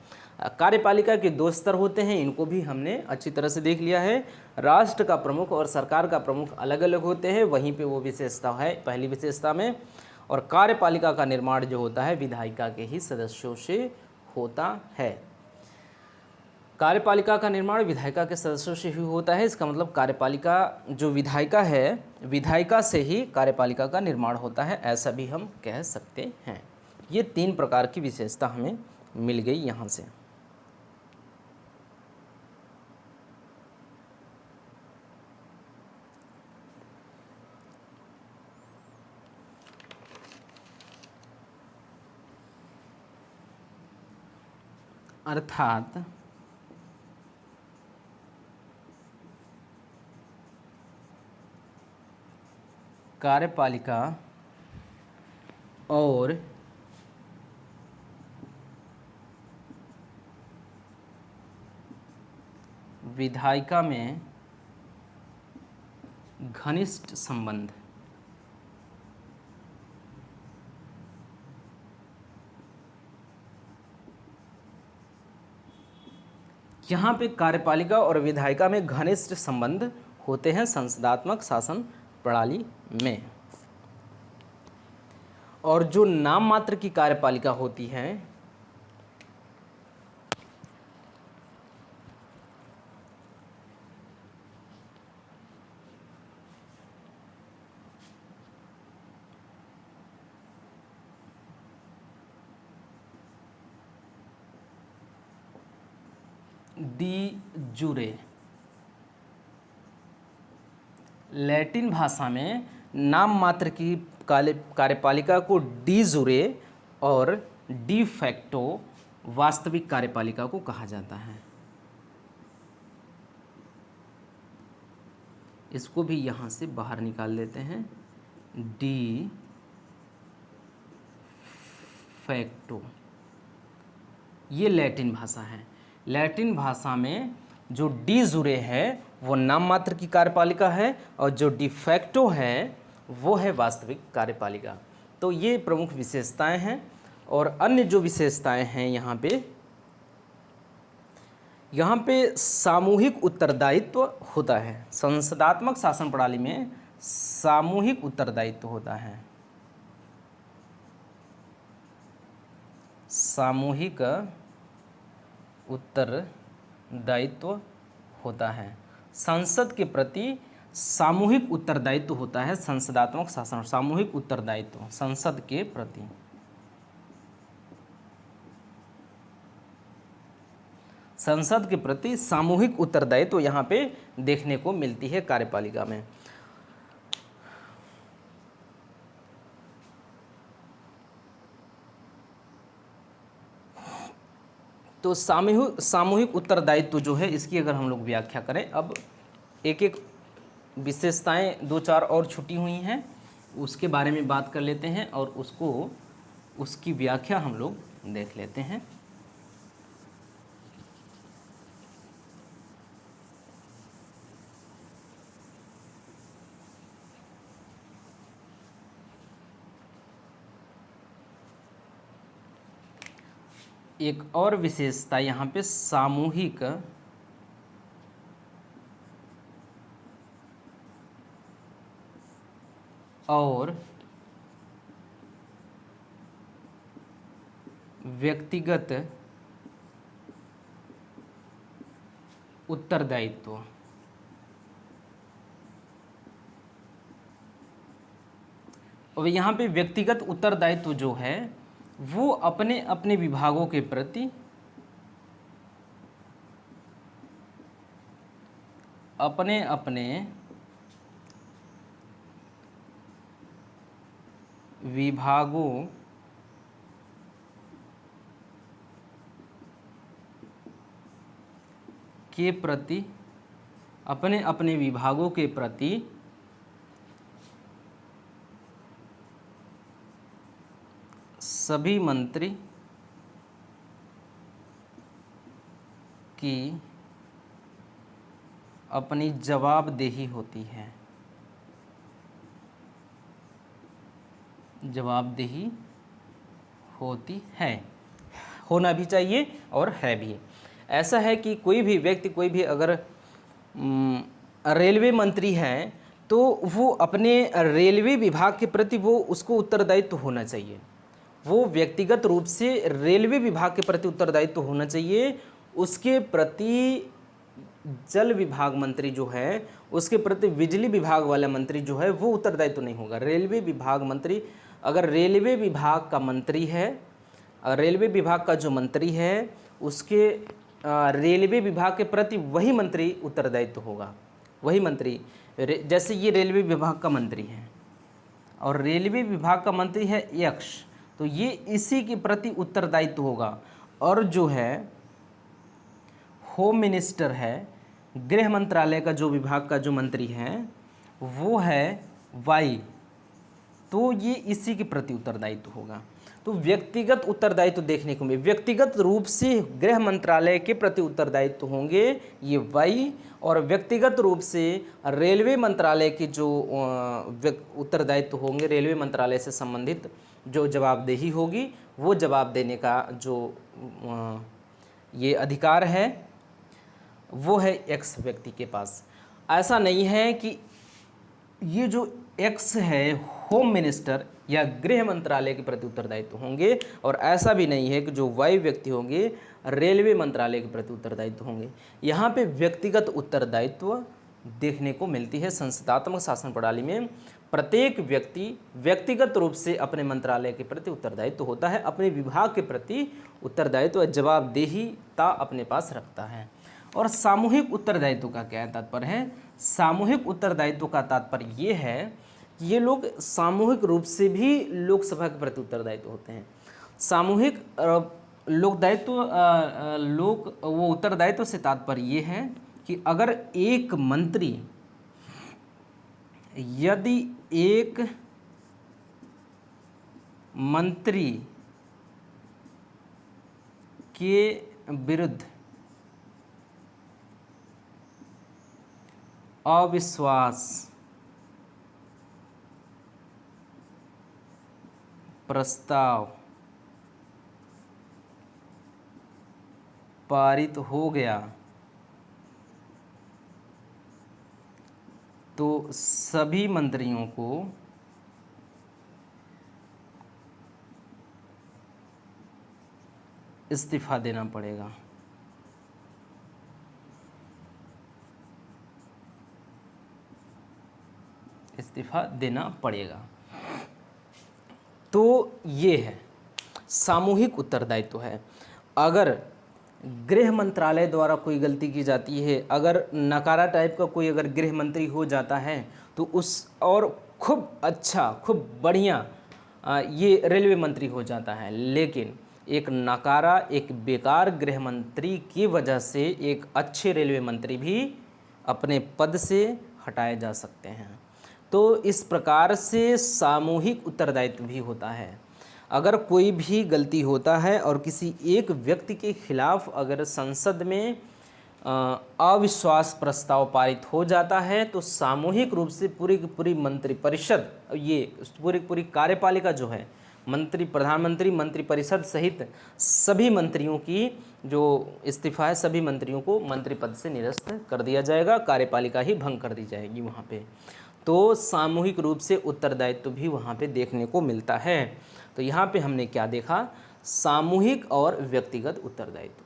कार्यपालिका के दो स्तर होते हैं, इनको भी हमने अच्छी तरह से देख लिया है। राष्ट्र का प्रमुख और सरकार का प्रमुख अलग अलग होते हैं, वहीं पे वो विशेषता है पहली विशेषता में। और कार्यपालिका का निर्माण जो होता है विधायिका के ही सदस्यों से होता है। कार्यपालिका का निर्माण विधायिका के सदस्यों से ही होता है, इसका मतलब कार्यपालिका जो विधायिका है विधायिका से ही कार्यपालिका का निर्माण होता है, ऐसा भी हम कह सकते हैं। ये तीन प्रकार की विशेषता हमें मिल गई यहाँ से। अर्थात कार्यपालिका और विधायिका में घनिष्ठ संबंध, यहाँ पे कार्यपालिका और विधायिका में घनिष्ठ संबंध होते हैं संसदात्मक शासन प्रणाली में। और जो नाम मात्र की कार्यपालिका होती है डी जुरे लैटिन भाषा में नाम मात्र की कार्यपालिका को डी जुरे और डी फैक्टो वास्तविक कार्यपालिका को कहा जाता है। इसको भी यहाँ से बाहर निकाल देते हैं, डी फैक्टो। ये लैटिन भाषा है। लैटिन भाषा में जो डी जुरे है वो नाम मात्र की कार्यपालिका है और जो डी फैक्टो है वो है वास्तविक कार्यपालिका। तो ये प्रमुख विशेषताएं हैं। और अन्य जो विशेषताएं हैं यहाँ पे सामूहिक उत्तरदायित्व होता है। संसदात्मक शासन प्रणाली में सामूहिक उत्तरदायित्व होता है। सामूहिक उत्तरदायित्व होता है। संसद के प्रति सामूहिक उत्तरदायित्व होता है। संसदात्मक शासन, सामूहिक उत्तरदायित्व संसद के प्रति। संसद के प्रति सामूहिक उत्तरदायित्व यहाँ पे देखने को मिलती है कार्यपालिका में। तो सामूहिक उत्तरदायित्व जो है, इसकी अगर हम लोग व्याख्या करें, अब एक एक विशेषताएं दो चार और छुटी हुई हैं, उसके बारे में बात कर लेते हैं और उसकी व्याख्या हम लोग देख लेते हैं। एक और विशेषता यहाँ पे सामूहिक और व्यक्तिगत उत्तरदायित्व। और यहाँ पे व्यक्तिगत उत्तरदायित्व जो है वो अपने अपने विभागों के प्रति विभागों के प्रति सभी मंत्री की अपनी जवाबदेही होती है। जवाबदेही होती है, होना भी चाहिए और है भी। ऐसा है कि कोई भी व्यक्ति, कोई भी अगर रेलवे मंत्री है तो वो अपने रेलवे विभाग के प्रति वो उसको उत्तरदायित्व होना चाहिए। वो व्यक्तिगत रूप से रेलवे विभाग के प्रति उत्तरदायित्व होना चाहिए। उसके प्रति जल विभाग मंत्री जो है, उसके प्रति बिजली विभाग वाला मंत्री जो है वो उत्तरदायित्व नहीं होगा। रेलवे विभाग मंत्री, अगर रेलवे विभाग का मंत्री है, रेलवे विभाग का जो मंत्री है उसके रेलवे विभाग के प्रति वही मंत्री उत्तरदायित्व होगा। वही मंत्री, जैसे ये रेलवे विभाग का मंत्री है और रेलवे विभाग का मंत्री है यक्ष, तो ये इसी के प्रति उत्तरदायित्व होगा। और जो है होम मिनिस्टर है, गृह मंत्रालय का जो विभाग का जो मंत्री है वो है वाई, तो ये इसी के प्रति उत्तरदायित्व होगा। तो व्यक्तिगत उत्तरदायित्व देखने को मिले, व्यक्तिगत रूप से गृह मंत्रालय के प्रति उत्तरदायित्व होंगे ये वाई, और व्यक्तिगत रूप से रेलवे मंत्रालय के जो उत्तरदायित्व होंगे, रेलवे मंत्रालय से संबंधित जो जवाबदेही होगी, वो जवाब देने का जो ये अधिकार है वो है एक्स व्यक्ति के पास। ऐसा नहीं है कि ये जो एक्स है होम मिनिस्टर या गृह मंत्रालय के प्रति उत्तरदायित्व होंगे, और ऐसा भी नहीं है कि जो वाई व्यक्ति होंगे रेलवे मंत्रालय के प्रति उत्तरदायित्व होंगे। यहाँ पे व्यक्तिगत उत्तरदायित्व देखने को मिलती है। संसदात्मक शासन प्रणाली में प्रत्येक व्यक्ति व्यक्तिगत रूप से अपने मंत्रालय के प्रति उत्तरदायित्व होता है, अपने विभाग के प्रति उत्तरदायित्व जवाबदेहीता अपने पास रखता है। और सामूहिक उत्तरदायित्व का क्या तात्पर्य है? सामूहिक उत्तरदायित्व का तात्पर्य ये है कि ये लोग सामूहिक रूप से भी लोकसभा के प्रति उत्तरदायित्व होते हैं। सामूहिक वो उत्तरदायित्व से तात्पर्य ये है कि अगर एक मंत्री, यदि एक मंत्री के विरुद्ध अविश्वास प्रस्ताव पारित हो गया तो सभी मंत्रियों को इस्तीफा देना पड़ेगा। इस्तीफा देना पड़ेगा। तो ये है सामूहिक उत्तरदायित्व है। अगर गृह मंत्रालय द्वारा कोई गलती की जाती है, अगर नकारा टाइप का कोई अगर गृह मंत्री हो जाता है तो उस और खूब अच्छा खूब बढ़िया ये रेलवे मंत्री हो जाता है, लेकिन एक नकारा एक बेकार गृह मंत्री की वजह से एक अच्छे रेलवे मंत्री भी अपने पद से हटाए जा सकते हैं। तो इस प्रकार से सामूहिक उत्तरदायित्व भी होता है। अगर कोई भी गलती होता है और किसी एक व्यक्ति के खिलाफ अगर संसद में अविश्वास प्रस्ताव पारित हो जाता है तो सामूहिक रूप से पूरी की पूरी मंत्रिपरिषद, ये पूरी कार्यपालिका जो है, मंत्री, प्रधानमंत्री, मंत्रिपरिषद सहित सभी मंत्रियों की जो इस्तीफा है, सभी मंत्रियों को मंत्री पद से निरस्त कर दिया जाएगा, कार्यपालिका ही भंग कर दी जाएगी वहाँ पे। तो सामूहिक रूप से उत्तरदायित्व भी वहाँ पे देखने को मिलता है। तो यहाँ पे हमने क्या देखा, सामूहिक और व्यक्तिगत उत्तरदायित्व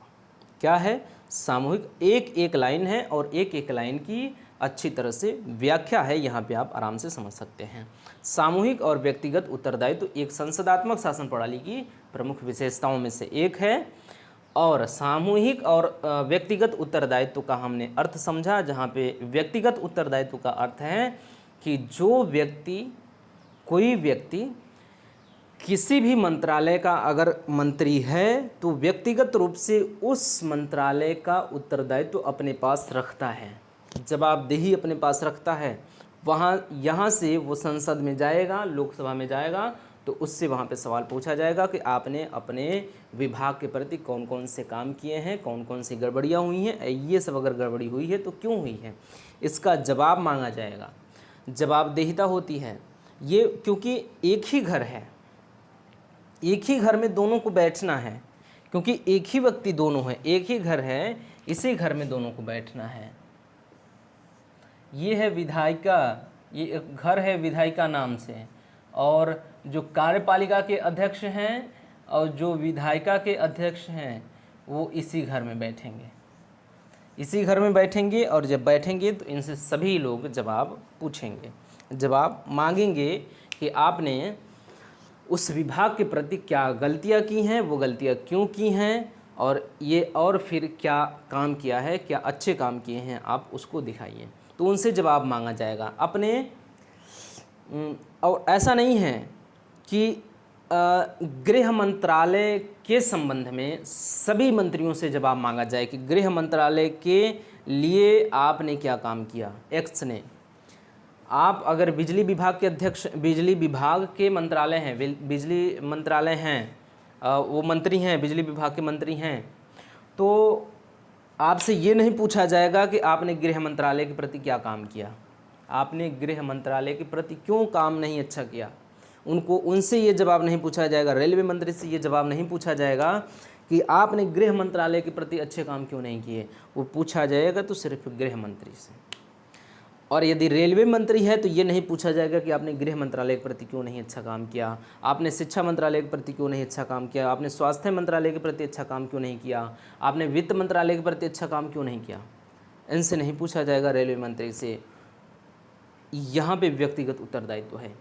क्या है। सामूहिक एक एक लाइन है और एक एक लाइन की अच्छी तरह से व्याख्या है, यहाँ पे आप आराम से समझ सकते हैं। सामूहिक और व्यक्तिगत उत्तरदायित्व एक संसदात्मक शासन प्रणाली की प्रमुख विशेषताओं में से एक है। और सामूहिक और व्यक्तिगत उत्तरदायित्व का हमने अर्थ समझा, जहाँ पे व्यक्तिगत उत्तरदायित्व का अर्थ है कि जो व्यक्ति, कोई व्यक्ति किसी भी मंत्रालय का अगर मंत्री है तो व्यक्तिगत रूप से उस मंत्रालय का उत्तरदायित्व अपने पास रखता है, जवाबदेही अपने पास रखता है। यहाँ से वो संसद में जाएगा, लोकसभा में जाएगा, तो उससे वहाँ पे सवाल पूछा जाएगा कि आपने अपने विभाग के प्रति कौन कौन से काम किए हैं, कौन कौन सी गड़बड़ियाँ हुई हैं, ये सब अगर गड़बड़ी हुई है तो क्यों हुई है, इसका जवाब मांगा जाएगा। जवाबदेहिता होती है ये, क्योंकि एक ही घर है, एक ही घर में दोनों को बैठना है, क्योंकि एक ही व्यक्ति दोनों है, एक ही घर है, इसी घर में दोनों को बैठना है। ये है विधायिका, ये घर है विधायिका नाम से, और जो कार्यपालिका के अध्यक्ष हैं और जो विधायिका के अध्यक्ष हैं वो इसी घर में बैठेंगे, इसी घर में बैठेंगे। और जब बैठेंगे तो इनसे सभी लोग जवाब पूछेंगे, जवाब मांगेंगे कि आपने उस विभाग के प्रति क्या गलतियां की हैं, वो गलतियां क्यों की हैं, और फिर क्या काम किया है, क्या अच्छे काम किए हैं, आप उसको दिखाइए। तो उनसे जवाब मांगा जाएगा अपने। और ऐसा नहीं है कि गृह मंत्रालय के संबंध में सभी मंत्रियों से जवाब मांगा जाए कि गृह मंत्रालय के लिए आपने क्या काम किया, एक्स ने। आप अगर बिजली विभाग के अध्यक्ष, बिजली विभाग के मंत्रालय हैं, बिजली मंत्रालय हैं, वो मंत्री हैं, बिजली विभाग के मंत्री हैं, तो आपसे ये नहीं पूछा जाएगा कि आपने गृह मंत्रालय के प्रति क्या काम किया, आपने गृह मंत्रालय के प्रति क्यों काम नहीं अच्छा किया। उनसे ये जवाब नहीं पूछा जाएगा, रेलवे मंत्री से ये जवाब नहीं पूछा जाएगा कि आपने गृह मंत्रालय के प्रति अच्छे काम क्यों नहीं किए। वो पूछा जाएगा तो सिर्फ गृह मंत्री से। और यदि रेलवे मंत्री है तो ये नहीं पूछा जाएगा कि आपने गृह मंत्रालय के प्रति क्यों नहीं अच्छा काम किया, आपने शिक्षा मंत्रालय के प्रति क्यों नहीं अच्छा काम किया, आपने स्वास्थ्य मंत्रालय के प्रति अच्छा काम क्यों नहीं किया, आपने वित्त मंत्रालय के प्रति अच्छा काम क्यों नहीं किया। इनसे नहीं पूछा जाएगा, रेलवे मंत्री से। यहाँ पे व्यक्तिगत उत्तरदायित्व है।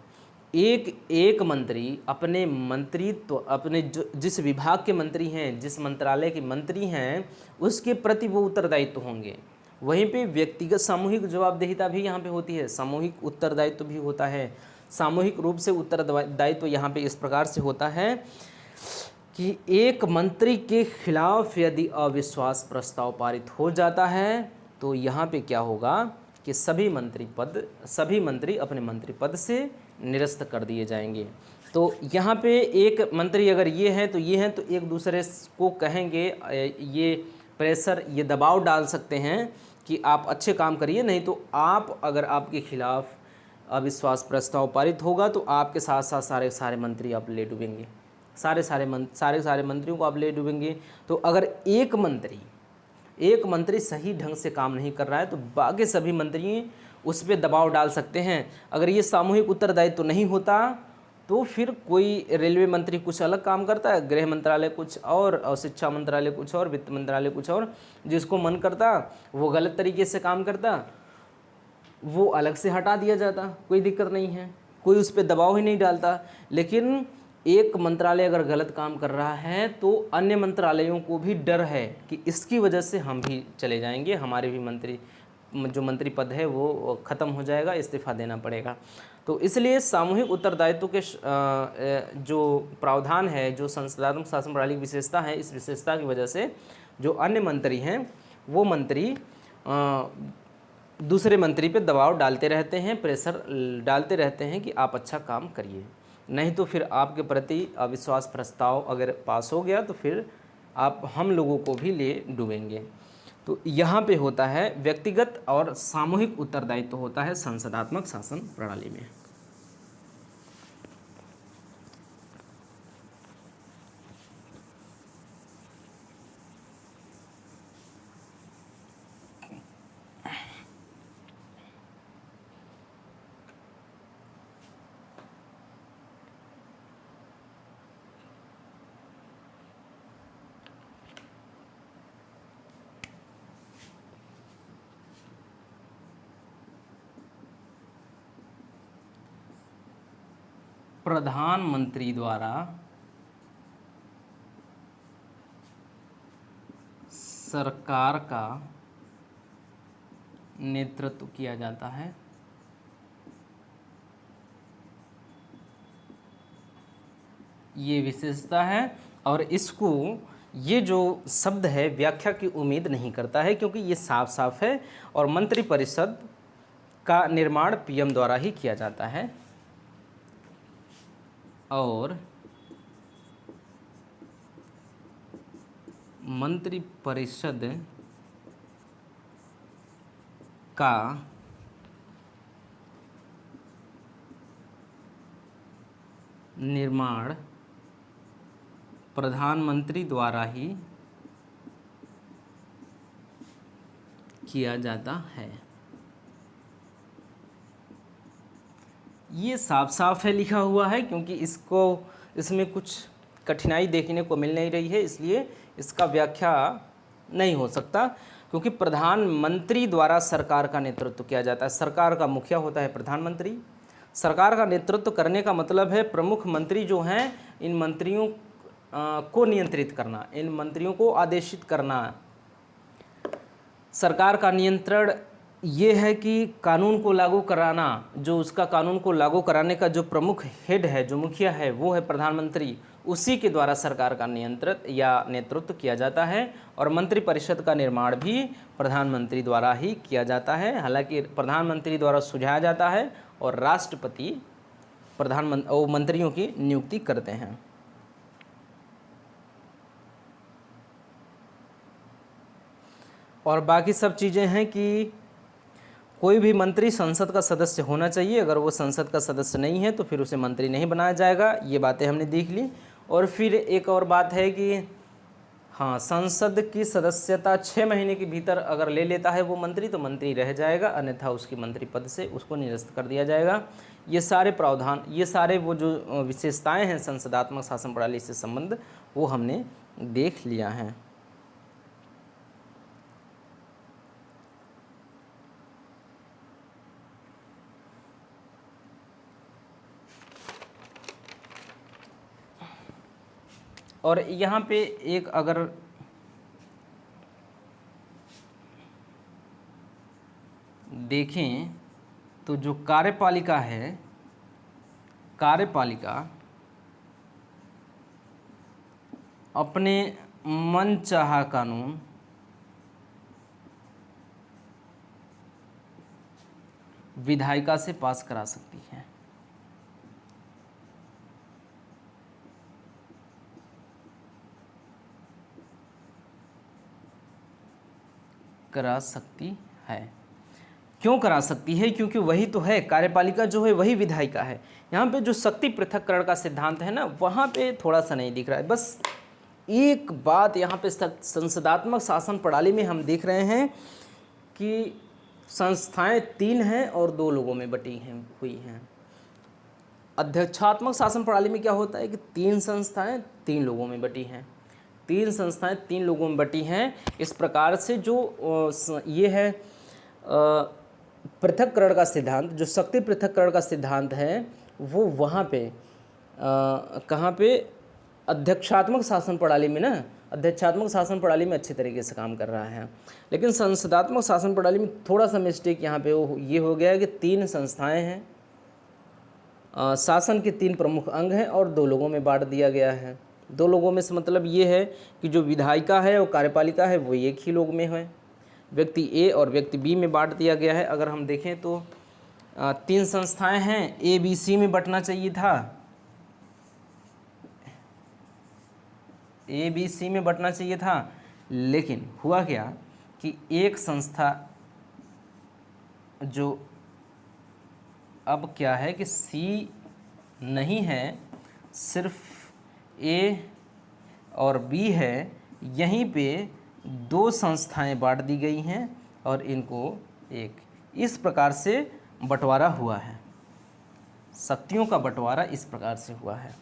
एक मंत्री अपने मंत्रित्व, अपने जिस विभाग के मंत्री हैं, जिस मंत्रालय के मंत्री हैं, उसके प्रति वो उत्तरदायित्व होंगे, वहीं पे व्यक्तिगत सामूहिक जवाबदेहिता भी यहाँ पे होती है, सामूहिक उत्तरदायित्व भी होता है। सामूहिक रूप से उत्तरदायित्व यहाँ पे इस प्रकार से होता है कि एक मंत्री के खिलाफ यदि अविश्वास प्रस्ताव पारित हो जाता है तो यहाँ पे क्या होगा कि सभी मंत्री अपने मंत्री पद से निरस्त कर दिए जाएंगे। तो यहाँ पे एक मंत्री अगर ये हैं तो ये हैं, तो एक दूसरे को कहेंगे, ये प्रेशर, ये दबाव डाल सकते हैं कि आप अच्छे काम करिए, नहीं तो आप, अगर आपके खिलाफ अविश्वास प्रस्ताव पारित होगा तो आपके साथ साथ सारे मंत्री आप ले डूबेंगे, सारे मंत्रियों को आप ले डूबेंगे। तो अगर एक मंत्री सही ढंग से काम नहीं कर रहा है तो बाकी सभी मंत्री उस पर दबाव डाल सकते हैं। अगर ये सामूहिक उत्तरदायित्व तो नहीं होता तो फिर कोई रेलवे मंत्री कुछ अलग काम करता है, गृह मंत्रालय कुछ और शिक्षा मंत्रालय कुछ और, वित्त मंत्रालय कुछ और, जिसको मन करता वो गलत तरीके से काम करता, वो अलग से हटा दिया जाता, कोई दिक्कत नहीं है, कोई उस पर दबाव ही नहीं डालता। लेकिन एक मंत्रालय अगर गलत काम कर रहा है तो अन्य मंत्रालयों को भी डर है कि इसकी वजह से हम भी चले जाएंगे, हमारे भी जो मंत्री पद है वो ख़त्म हो जाएगा, इस्तीफा देना पड़ेगा। तो इसलिए सामूहिक उत्तरदायित्व के जो प्रावधान है, जो संसदात्मक शासन प्रणाली की विशेषता है, इस विशेषता की वजह से जो अन्य मंत्री हैं वो मंत्री दूसरे मंत्री पे दबाव डालते रहते हैं, प्रेशर डालते रहते हैं कि आप अच्छा काम करिए, नहीं तो फिर आपके प्रति अविश्वास प्रस्ताव अगर पास हो गया तो फिर हम लोगों को भी ले डूबेंगे। तो यहाँ पे होता है व्यक्तिगत और सामूहिक उत्तरदायित्व होता है संसदात्मक शासन प्रणाली में। प्रधानमंत्री द्वारा सरकार का नेतृत्व किया जाता है। ये विशेषता है और इसको, ये जो शब्द है व्याख्या की उम्मीद नहीं करता है क्योंकि ये साफ साफ है और मंत्रिपरिषद का निर्माण पीएम द्वारा ही किया जाता है और मंत्रिपरिषद का निर्माण प्रधानमंत्री द्वारा ही किया जाता है। ये साफ साफ है लिखा हुआ है क्योंकि इसमें कुछ कठिनाई देखने को मिल नहीं रही है, इसलिए इसका व्याख्या नहीं हो सकता। क्योंकि प्रधानमंत्री द्वारा सरकार का नेतृत्व किया जाता है, सरकार का मुखिया होता है प्रधानमंत्री। सरकार का नेतृत्व करने का मतलब है प्रमुख मंत्री जो हैं इन मंत्रियों को नियंत्रित करना, इन मंत्रियों को आदेशित करना। सरकार का नियंत्रण ये है कि कानून को लागू कराना, जो उसका कानून को लागू कराने का जो प्रमुख हेड है, जो मुखिया है, वो है प्रधानमंत्री। उसी के द्वारा सरकार का नियंत्रण या नेतृत्व किया जाता है और मंत्रिपरिषद का निर्माण भी प्रधानमंत्री द्वारा ही किया जाता है। हालांकि प्रधानमंत्री द्वारा सुझाया जाता है और राष्ट्रपति मंत्रियों की नियुक्ति करते हैं। और बाकी सब चीज़ें हैं कि कोई भी मंत्री संसद का सदस्य होना चाहिए, अगर वो संसद का सदस्य नहीं है तो फिर उसे मंत्री नहीं बनाया जाएगा। ये बातें हमने देख ली। और फिर एक और बात है कि हाँ, संसद की सदस्यता 6 महीने के भीतर अगर ले लेता है वो मंत्री तो मंत्री रह जाएगा, अन्यथा उसकी मंत्री पद से उसको निरस्त कर दिया जाएगा। ये सारे प्रावधान, ये सारे वो जो विशेषताएं हैं संसदात्मक शासन प्रणाली से संबंध, वो हमने देख लिया है। और यहाँ पे एक अगर देखें तो जो कार्यपालिका है, कार्यपालिका अपने मनचाहा कानून विधायिका से पास करा सकती है। करा सकती है। क्यों करा सकती है? क्योंकि वही तो है, कार्यपालिका जो है वही विधायिका है। यहाँ पे जो शक्ति पृथक्करण का सिद्धांत है ना, वहाँ पे थोड़ा सा नहीं दिख रहा है। बस एक बात यहाँ पे संसदात्मक शासन प्रणाली में हम देख रहे हैं कि संस्थाएं 3 हैं और 2 लोगों में बटी हुई हैं। अध्यक्षात्मक शासन प्रणाली में क्या होता है कि 3 संस्थाएं 3 लोगों में बटी हैं। 3 संस्थाएं 3 लोगों में बटी हैं। इस प्रकार से जो ये है पृथक्करण का सिद्धांत, जो शक्ति पृथक्करण का सिद्धांत है, वो वहाँ पे कहाँ पे, अध्यक्षात्मक शासन प्रणाली में ना, अध्यक्षात्मक शासन प्रणाली में अच्छे तरीके से काम कर रहा है। लेकिन संसदात्मक शासन प्रणाली में थोड़ा सा मिस्टेक यहाँ पे ये हो गया है कि 3 संस्थाएं हैं, शासन के 3 प्रमुख अंग हैं और 2 लोगों में बांट दिया गया है। 2 लोगों में से मतलब ये है कि जो विधायिका है और कार्यपालिका है वो एक ही लोग में है, व्यक्ति ए और व्यक्ति बी में बांट दिया गया है। अगर हम देखें तो 3 संस्थाएं हैं, ए बी सी में बंटना चाहिए था, ए बी सी में बंटना चाहिए था, लेकिन हुआ क्या कि एक संस्था जो अब क्या है कि सी नहीं है, सिर्फ ए और बी है, यहीं पे 2 संस्थाएं बांट दी गई हैं और इनको एक, इस प्रकार से बंटवारा हुआ है। शक्तियों का बंटवारा इस प्रकार से हुआ है।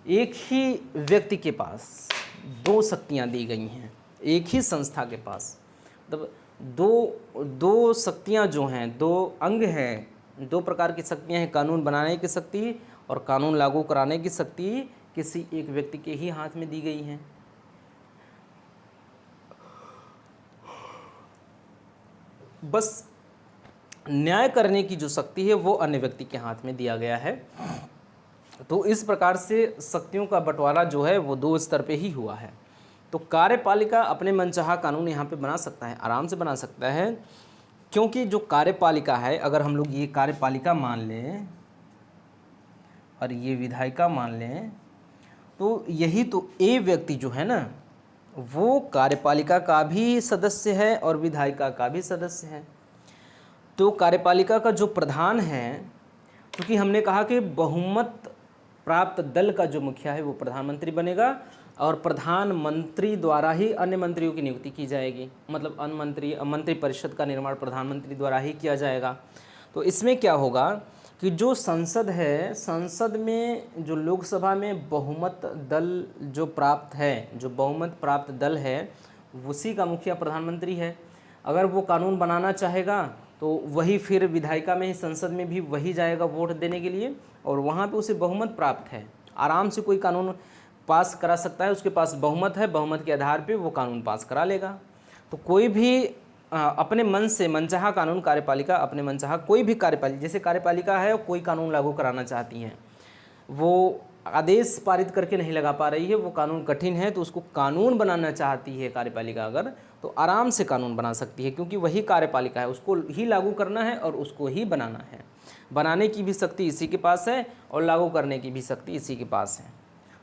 एक ही व्यक्ति के पास 2 शक्तियां दी गई हैं, एक ही संस्था के पास, मतलब दो शक्तियां जो हैं, 2 अंग हैं, 2 प्रकार की शक्तियां हैं, कानून बनाने की शक्ति और कानून लागू कराने की शक्ति किसी एक व्यक्ति के ही हाथ में दी गई हैं। बस न्याय करने की जो शक्ति है वो अन्य व्यक्ति के हाथ में दिया गया है। तो इस प्रकार से शक्तियों का बंटवारा जो है वो 2 स्तर पे ही हुआ है। तो कार्यपालिका अपने मनचाहा कानून यहाँ पे बना सकता है, आराम से बना सकता है, क्योंकि जो कार्यपालिका है, अगर हम लोग ये कार्यपालिका मान लें और ये विधायिका मान लें, तो यही तो ए व्यक्ति जो है ना, वो कार्यपालिका का भी सदस्य है और विधायिका का भी सदस्य है। तो कार्यपालिका का जो प्रधान है, क्योंकि हमने कहा कि बहुमत प्राप्त दल का जो मुखिया है वो प्रधानमंत्री बनेगा और प्रधानमंत्री द्वारा ही अन्य मंत्रियों की नियुक्ति की जाएगी, मतलब अन्य मंत्री परिषद का निर्माण प्रधानमंत्री द्वारा ही किया जाएगा। तो इसमें क्या होगा कि जो संसद है, संसद में जो लोकसभा में बहुमत दल जो प्राप्त है, जो बहुमत प्राप्त दल है, उसी का मुखिया प्रधानमंत्री है। अगर वो कानून बनाना चाहेगा तो वही फिर विधायिका में ही, संसद में भी वही जाएगा वोट देने के लिए, और वहाँ पे उसे बहुमत प्राप्त है, आराम से कोई कानून पास करा सकता है, उसके पास बहुमत है, बहुमत के आधार पे वो कानून पास करा लेगा। तो कोई भी अपने मन से मनचाहा कानून कार्यपालिका अपने मनचाहा कोई भी कार्यपालिका, जैसे कार्यपालिका है कोई कानून लागू कराना चाहती है, वो आदेश पारित करके नहीं लगा पा रही है, वो कानून कठिन है, तो उसको कानून बनाना चाहती है कार्यपालिका अगर, तो आराम से कानून बना सकती है, क्योंकि वही कार्यपालिका है, उसको ही लागू करना है और उसको ही बनाना है। बनाने की भी शक्ति इसी के पास है और लागू करने की भी शक्ति इसी के पास है।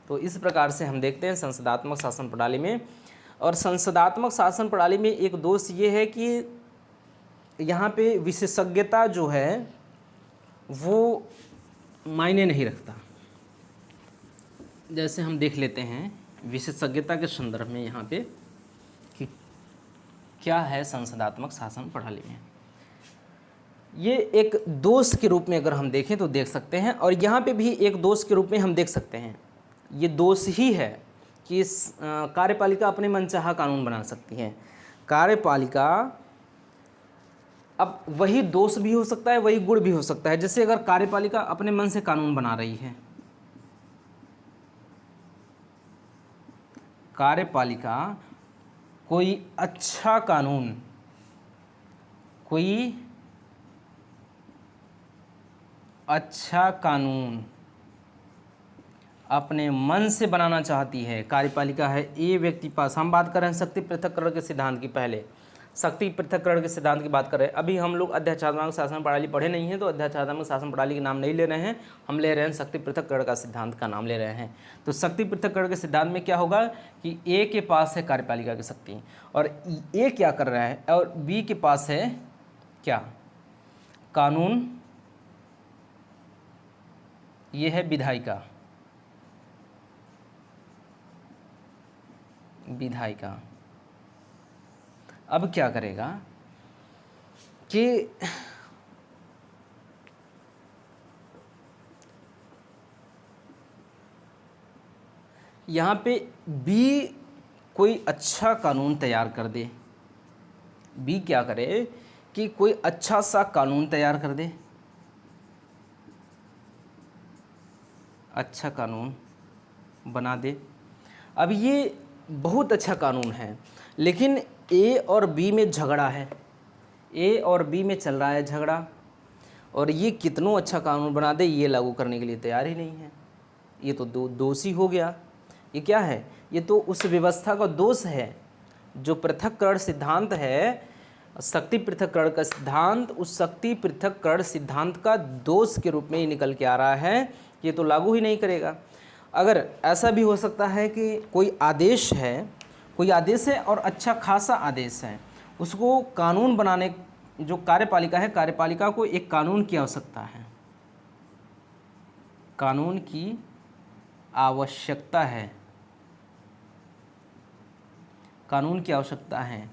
तो इस प्रकार से हम देखते हैं संसदात्मक शासन प्रणाली में। और संसदात्मक शासन प्रणाली में एक दोष ये है कि यहाँ पे विशेषज्ञता जो है वो मायने नहीं रखता। जैसे हम देख लेते हैं विशेषज्ञता के संदर्भ में यहाँ पे कि क्या है संसदात्मक शासन प्रणाली में। ये एक दोष के रूप में अगर हम देखें तो देख सकते हैं, और यहाँ पे भी एक दोष के रूप में हम देख सकते हैं। ये दोष ही है कि कार्यपालिका अपने मनचाहा कानून बना सकती है। कार्यपालिका, अब वही दोष भी हो सकता है, वही गुण भी हो सकता है। जैसे अगर कार्यपालिका अपने मन से कानून बना रही है, कार्यपालिका कोई अच्छा कानून, कोई अच्छा कानून अपने मन से बनाना चाहती है। कार्यपालिका है ए व्यक्ति पास, हम बात कर रहे हैं शक्ति पृथक्करण के सिद्धांत की, पहले शक्ति पृथक्करण के सिद्धांत की बात कर रहे हैं। अभी हम लोग अध्यक्षात्मक शासन प्रणाली पढ़े नहीं हैं, तो अध्यक्षात्मक शासन प्रणाली के नाम नहीं ले रहे हैं, हम ले रहे हैं शक्ति पृथक्करण का सिद्धांत का नाम ले रहे हैं। तो शक्ति पृथक्करण के सिद्धांत में क्या होगा कि ए के पास है कार्यपालिका की शक्ति, और ए क्या कर रहा है, और बी के पास है क्या, कानून, ये है विधायिका, विधायिका। अब क्या करेगा कि यहाँ पे बी कोई अच्छा कानून तैयार कर दे, बी क्या करे कि कोई अच्छा सा कानून तैयार कर दे, अच्छा कानून बना दे। अब ये बहुत अच्छा कानून है, लेकिन ए और बी में झगड़ा है, ए और बी में चल रहा है झगड़ा, और ये कितनों अच्छा कानून बना दे ये लागू करने के लिए तैयार ही नहीं है। ये तो दोषी हो गया। ये क्या है, ये तो उस व्यवस्था का दोष है। जो पृथक्करण सिद्धांत है, शक्ति पृथक्करण का सिद्धांत, उस शक्ति पृथक्करण सिद्धांत का दोष के रूप में ये निकल के आ रहा है, ये तो लागू ही नहीं करेगा। अगर ऐसा भी हो सकता है कि कोई आदेश है और अच्छा खासा आदेश है, उसको कानून बनाने, जो कार्यपालिका है, कार्यपालिका को एक कानून की आवश्यकता है, कानून की आवश्यकता है, कानून की आवश्यकता है।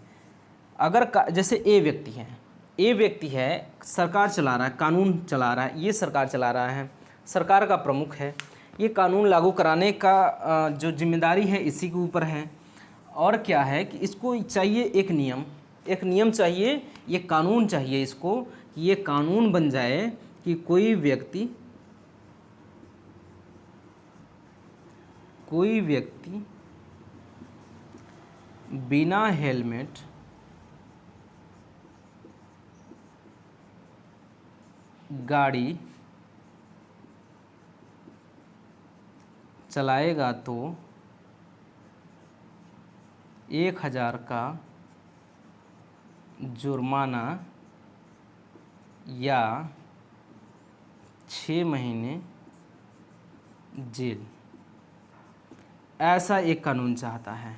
अगर जैसे ए व्यक्ति है, सरकार चला रहा है, कानून चला रहा है, ये सरकार चला रहा है, सरकार का प्रमुख है, ये कानून लागू कराने का जो जिम्मेदारी है इसी के ऊपर है। और क्या है कि इसको चाहिए एक नियम चाहिए, ये कानून चाहिए इसको, कि ये कानून बन जाए कि कोई व्यक्ति बिना हेलमेट गाड़ी चलाएगा तो 1000 का जुर्माना या 6 महीने जेल, ऐसा एक कानून चाहता है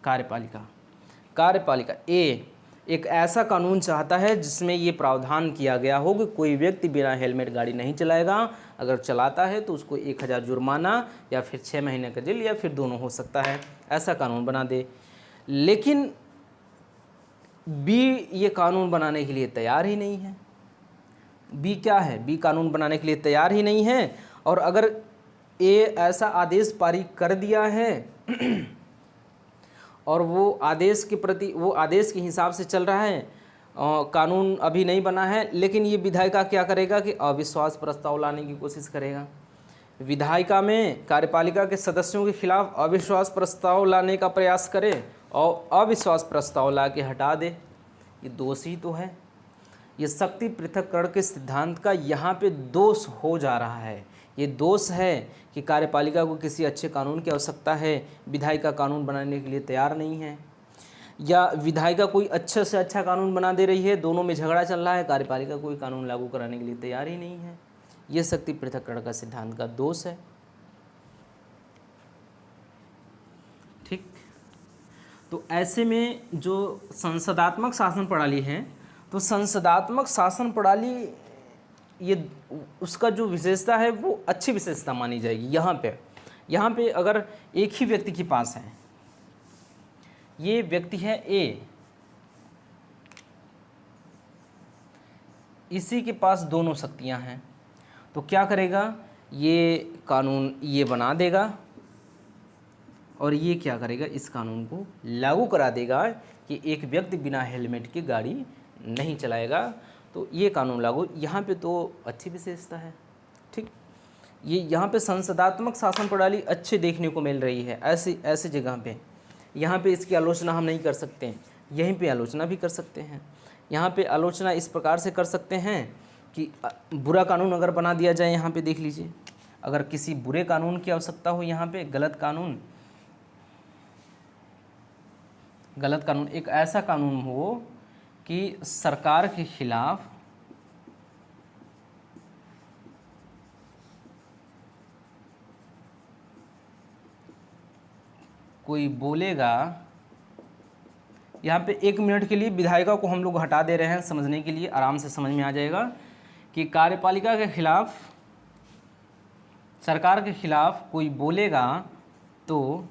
कार्यपालिका ए एक ऐसा कानून चाहता है जिसमें ये प्रावधान किया गया हो कि कोई व्यक्ति बिना हेलमेट गाड़ी नहीं चलाएगा, अगर चलाता है तो उसको 1000 जुर्माना या फिर 6 महीने का जेल या फिर दोनों हो सकता है, ऐसा कानून बना दे। लेकिन बी ये कानून बनाने के लिए तैयार ही नहीं है। बी क्या है, बी कानून बनाने के लिए तैयार ही नहीं है। और अगर ए ऐसा आदेश पारित कर दिया है और वो आदेश के प्रति, वो आदेश के हिसाब से चल रहा है, कानून अभी नहीं बना है, लेकिन ये विधायिका क्या करेगा कि अविश्वास प्रस्ताव लाने की कोशिश करेगा। विधायिका में कार्यपालिका के सदस्यों के खिलाफ अविश्वास प्रस्ताव लाने का प्रयास करे और अविश्वास प्रस्ताव ला के हटा दे, ये दोष ही तो है। ये शक्ति पृथक्करण के सिद्धांत का यहाँ पे दोष हो जा रहा है। ये दोष है कि कार्यपालिका को किसी अच्छे कानून की आवश्यकता है, विधायिका कानून बनाने के लिए तैयार नहीं है, या विधायिका कोई अच्छे से अच्छा कानून बना दे रही है, दोनों में झगड़ा चल रहा है, कार्यपालिका कोई कानून लागू कराने के लिए तैयार ही नहीं है। ये शक्ति पृथक्करण का सिद्धांत का दोष है। ठीक, तो ऐसे में जो संसदात्मक शासन प्रणाली है, तो संसदात्मक शासन प्रणाली ये उसका जो विशेषता है वो अच्छी विशेषता मानी जाएगी। यहाँ पे अगर एक ही व्यक्ति के पास है, ये व्यक्ति है ए, इसी के पास दोनों शक्तियाँ हैं, तो क्या करेगा, ये कानून ये बना देगा और ये क्या करेगा, इस कानून को लागू करा देगा कि एक व्यक्ति बिना हेलमेट की गाड़ी नहीं चलाएगा, तो ये कानून लागू। यहाँ पे तो अच्छी विशेषता है। ठीक, ये यहाँ पे संसदात्मक शासन प्रणाली अच्छे देखने को मिल रही है ऐसी जगह पे। यहाँ पे इसकी आलोचना हम नहीं कर सकते, यहीं पे आलोचना भी कर सकते हैं। यहाँ पे आलोचना इस प्रकार से कर सकते हैं कि बुरा कानून अगर बना दिया जाए, यहाँ पे देख लीजिए, अगर किसी बुरे कानून की आवश्यकता हो, यहाँ पे गलत कानून एक ऐसा कानून हो कि सरकार के खिलाफ कोई बोलेगा, यहाँ पे 1 मिनट के लिए विधायिका को हम लोग हटा दे रहे हैं समझने के लिए, आराम से समझ में आ जाएगा कि कार्यपालिका के खिलाफ, सरकार के खिलाफ कोई बोलेगा तो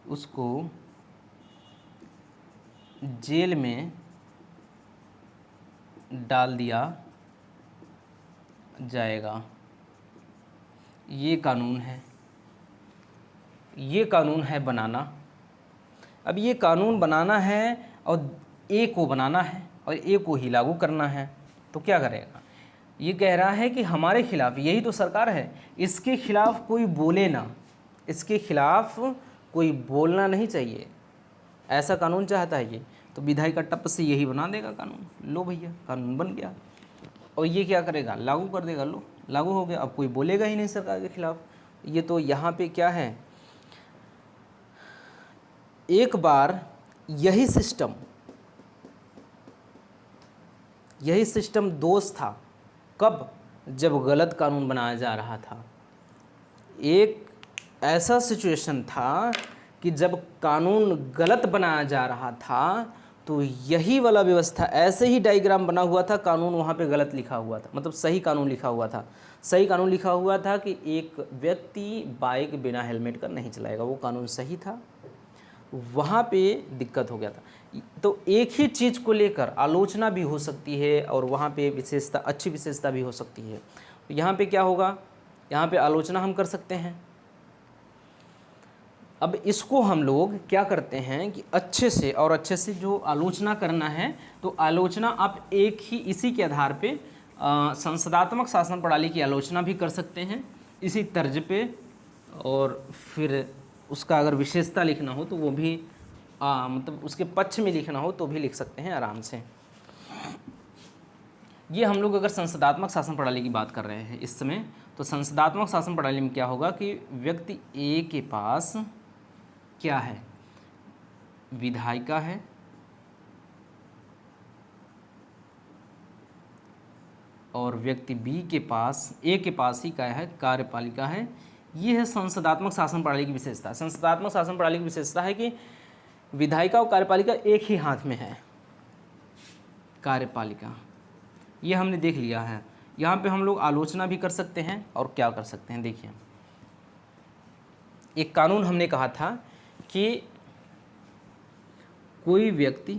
उसको जेल में डाल दिया जाएगा। ये कानून है बनाना। अब ये कानून बनाना है और ए को बनाना है और ए को ही लागू करना है, तो क्या करेगा? ये कह रहा है कि हमारे खिलाफ, यही तो सरकार है, इसके खिलाफ कोई बोले ना, इसके खिलाफ कोई बोलना नहीं चाहिए, ऐसा कानून चाहता है ये। तो विधायिका टप से यही बना देगा कानून। लो भैया, कानून बन गया। और ये क्या करेगा? लागू कर देगा। लो, लागू हो गया। अब कोई बोलेगा ही नहीं सरकार के खिलाफ। ये तो यहाँ पे क्या है, एक बार यही सिस्टम दोष था। कब? जब गलत कानून बनाया जा रहा था। एक ऐसा सिचुएशन था कि जब कानून गलत बनाया जा रहा था, तो यही वाला व्यवस्था, ऐसे ही डायग्राम बना हुआ था, कानून वहाँ पे गलत लिखा हुआ था, मतलब सही कानून लिखा हुआ था। सही कानून लिखा हुआ था कि एक व्यक्ति बाइक बिना हेलमेट का नहीं चलाएगा, वो कानून सही था। वहाँ पे दिक्कत हो गया था। तो एक ही चीज़ को लेकर आलोचना भी हो सकती है और वहाँ पे विशेषता, अच्छी विशेषता भी हो सकती है। तो यहाँ पे क्या होगा? यहाँ पे आलोचना हम कर सकते हैं। अब इसको हम लोग क्या करते हैं कि अच्छे से जो आलोचना करना है, तो आलोचना आप एक ही इसी के आधार पे संसदात्मक शासन प्रणाली की आलोचना भी कर सकते हैं इसी तर्ज पे, और फिर उसका अगर विशेषता लिखना हो तो वो भी मतलब उसके पक्ष में लिखना हो तो भी लिख सकते हैं आराम से। ये हम लोग अगर संसदात्मक शासन प्रणाली की बात कर रहे हैं इस समय, तो संसदात्मक शासन प्रणाली में क्या होगा कि व्यक्ति ए के पास क्या है? विधायिका है, और व्यक्ति बी के पास, ए के पास ही क्या है? कार्यपालिका है। ये है संसदात्मक शासन प्रणाली की विशेषता। संसदात्मक शासन प्रणाली की विशेषता है कि विधायिका और कार्यपालिका एक ही हाथ में है। कार्यपालिका, ये हमने देख लिया है। यहाँ पे हम लोग आलोचना भी कर सकते हैं और क्या कर सकते हैं, देखिए एक कानून हमने कहा था कि कोई व्यक्ति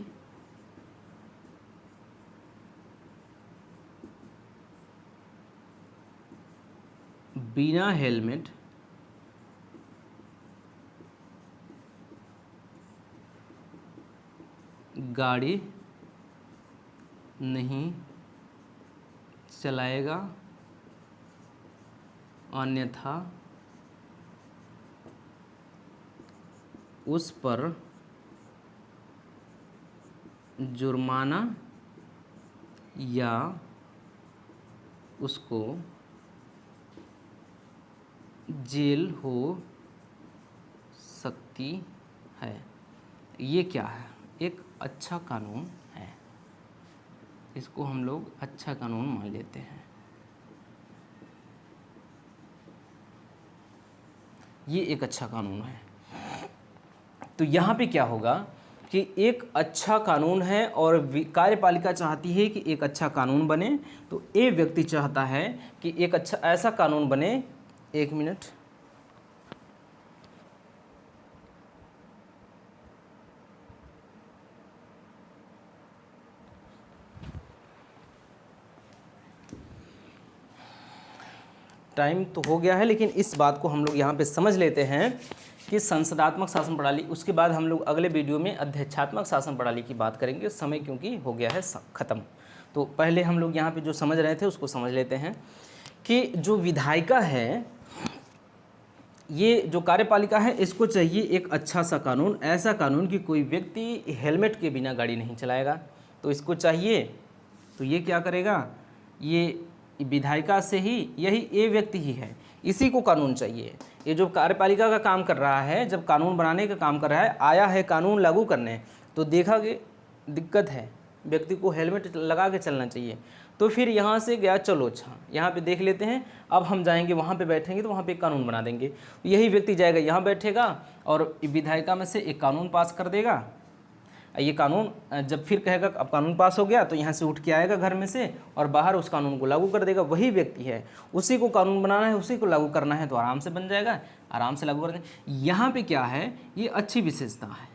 बिना हेलमेट गाड़ी नहीं चलाएगा, अन्यथा उस पर जुर्माना या उसको जेल हो सकती है। ये क्या है? एक अच्छा कानून है, इसको हम लोग अच्छा कानून मान लेते हैं। ये एक अच्छा कानून है। तो यहाँ पे क्या होगा कि एक अच्छा कानून है और कार्यपालिका चाहती है कि एक अच्छा कानून बने, तो ए व्यक्ति चाहता है कि एक अच्छा ऐसा कानून बने। 1 मिनट, टाइम तो हो गया है, लेकिन इस बात को हम लोग यहाँ पे समझ लेते हैं कि संसदात्मक शासन प्रणाली, उसके बाद हम लोग अगले वीडियो में अध्यक्षात्मक शासन प्रणाली की बात करेंगे। समय क्योंकि हो गया है ख़त्म। तो पहले हम लोग यहाँ पे जो समझ रहे थे उसको समझ लेते हैं कि जो विधायिका है, ये जो कार्यपालिका है, इसको चाहिए एक अच्छा सा कानून, ऐसा कानून कि कोई व्यक्ति हेलमेट के बिना गाड़ी नहीं चलाएगा। तो इसको चाहिए तो ये क्या करेगा, ये विधायिका से ही यही ए व्यक्ति ही है, इसी को कानून चाहिए। ये जो कार्यपालिका का काम कर रहा है, जब कानून बनाने का काम कर रहा है, आया है कानून लागू करने, तो देखा कि दिक्कत है, व्यक्ति को हेलमेट लगा के चलना चाहिए। तो फिर यहाँ से गया, चलो अच्छा यहाँ पे देख लेते हैं, अब हम जाएंगे वहाँ पे बैठेंगे तो वहाँ पे एक कानून बना देंगे। यही व्यक्ति जाएगा यहाँ बैठेगा और विधायिका में से एक कानून पास कर देगा। ये कानून जब फिर कहेगा अब कानून पास हो गया, तो यहाँ से उठ के आएगा घर में से और बाहर उस कानून को लागू कर देगा। वही व्यक्ति है, उसी को कानून बनाना है, उसी को लागू करना है, तो आराम से बन जाएगा, आराम से लागू कर देंगे। यहाँ पे क्या है, ये अच्छी विशेषता है,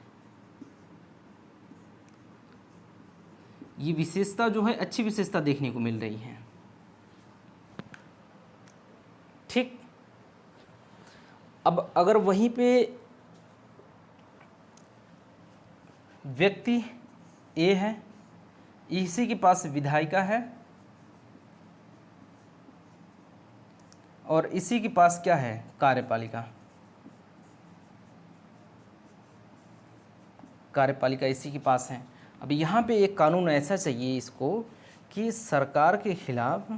ये विशेषता जो है अच्छी विशेषता देखने को मिल रही है। ठीक, अब अगर वहीं पे व्यक्ति ए है, इसी के पास विधायिका है और इसी के पास क्या है, कार्यपालिका। कार्यपालिका इसी के पास है। अब यहाँ पे एक कानून ऐसा चाहिए इसको कि सरकार के खिलाफ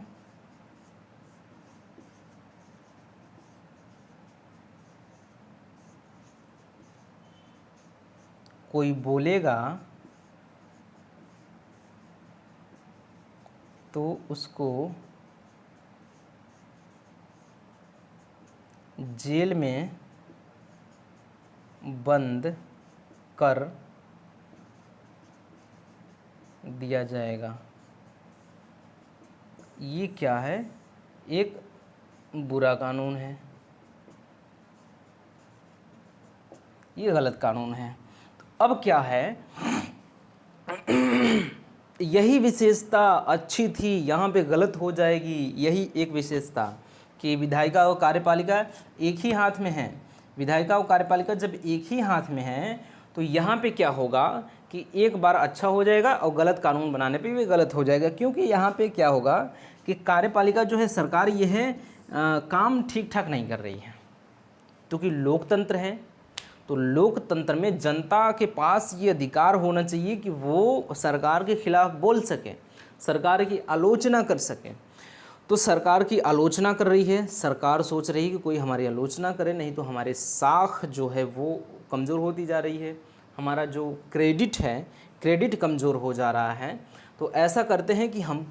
कोई बोलेगा तो उसको जेल में बंद कर दिया जाएगा। ये क्या है, एक बुरा कानून है, ये गलत कानून है। अब क्या है, यही विशेषता अच्छी थी, यहाँ पे गलत हो जाएगी। यही एक विशेषता कि विधायिका और कार्यपालिका एक ही हाथ में है। विधायिका और कार्यपालिका जब एक ही हाथ में है तो यहाँ पे क्या होगा कि एक बार अच्छा हो जाएगा और गलत कानून बनाने पे भी गलत हो जाएगा। क्योंकि यहाँ पे क्या होगा कि कार्यपालिका जो है, सरकार ये है काम ठीक ठाक नहीं कर रही है, क्योंकि लोकतंत्र है। तो लोकतंत्र में जनता के पास ये अधिकार होना चाहिए कि वो सरकार के खिलाफ बोल सके, सरकार की आलोचना कर सके। तो सरकार की आलोचना कर रही है, सरकार सोच रही है कि कोई हमारी आलोचना करे, नहीं तो हमारे साख जो है वो कमज़ोर होती जा रही है, हमारा जो क्रेडिट है, क्रेडिट कमज़ोर हो जा रहा है। तो ऐसा करते हैं कि हम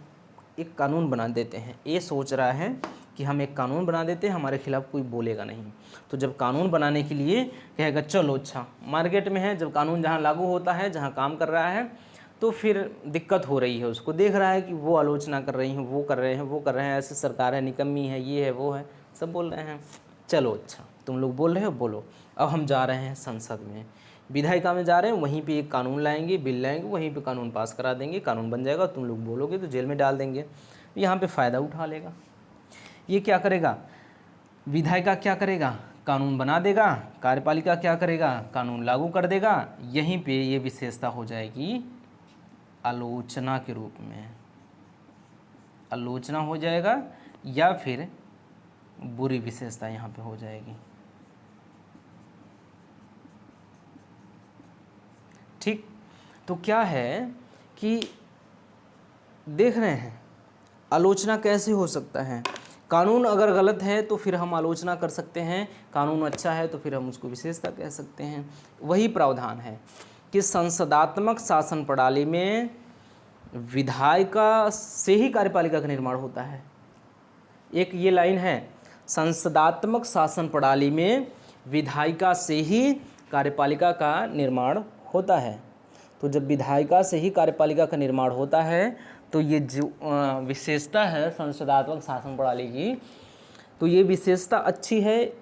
एक कानून बना देते हैं। ये सोच रहा है कि हम एक कानून बना देते हैं, हमारे खिलाफ कोई बोलेगा नहीं। तो जब कानून बनाने के लिए कहेगा चलो अच्छा, मार्केट में है, जब कानून जहाँ लागू होता है, जहाँ काम कर रहा है, तो फिर दिक्कत हो रही है, उसको देख रहा है कि वो आलोचना कर रही हैं, वो कर रहे हैं, वो कर रहे हैं, ऐसे सरकार है, निकम्मी है, ये है, वो है, सब बोल रहे हैं। चलो अच्छा, तुम लोग बोल रहे हो, बोलो। अब हम जा रहे हैं संसद में, विधायिका में जा रहे हैं, वहीं पे एक कानून लाएंगे, बिल लाएंगे, वहीं पे कानून पास करा देंगे, कानून बन जाएगा, तुम लोग बोलोगे तो जेल में डाल देंगे। यहाँ पे फ़ायदा उठा लेगा। ये क्या करेगा, विधायिका क्या करेगा, कानून बना देगा, कार्यपालिका क्या करेगा, कानून लागू कर देगा। यहीं पे ये विशेषता हो जाएगी आलोचना के रूप में, आलोचना हो जाएगा, या फिर बुरी विशेषता यहाँ पे हो जाएगी। ठीक, तो क्या है कि देख रहे हैं आलोचना कैसे हो सकता है। कानून अगर गलत है तो फिर हम आलोचना कर सकते हैं, कानून अच्छा है तो फिर हम उसको विशेषता कह सकते हैं। वही प्रावधान है कि संसदात्मक शासन प्रणाली में विधायिका से ही कार्यपालिका का निर्माण होता है। एक ये लाइन है, संसदात्मक शासन प्रणाली में विधायिका से ही कार्यपालिका का निर्माण होता है। तो जब विधायिका से ही कार्यपालिका का निर्माण होता है तो ये जो विशेषता है संसदात्मक शासन प्रणाली की, तो ये विशेषता अच्छी है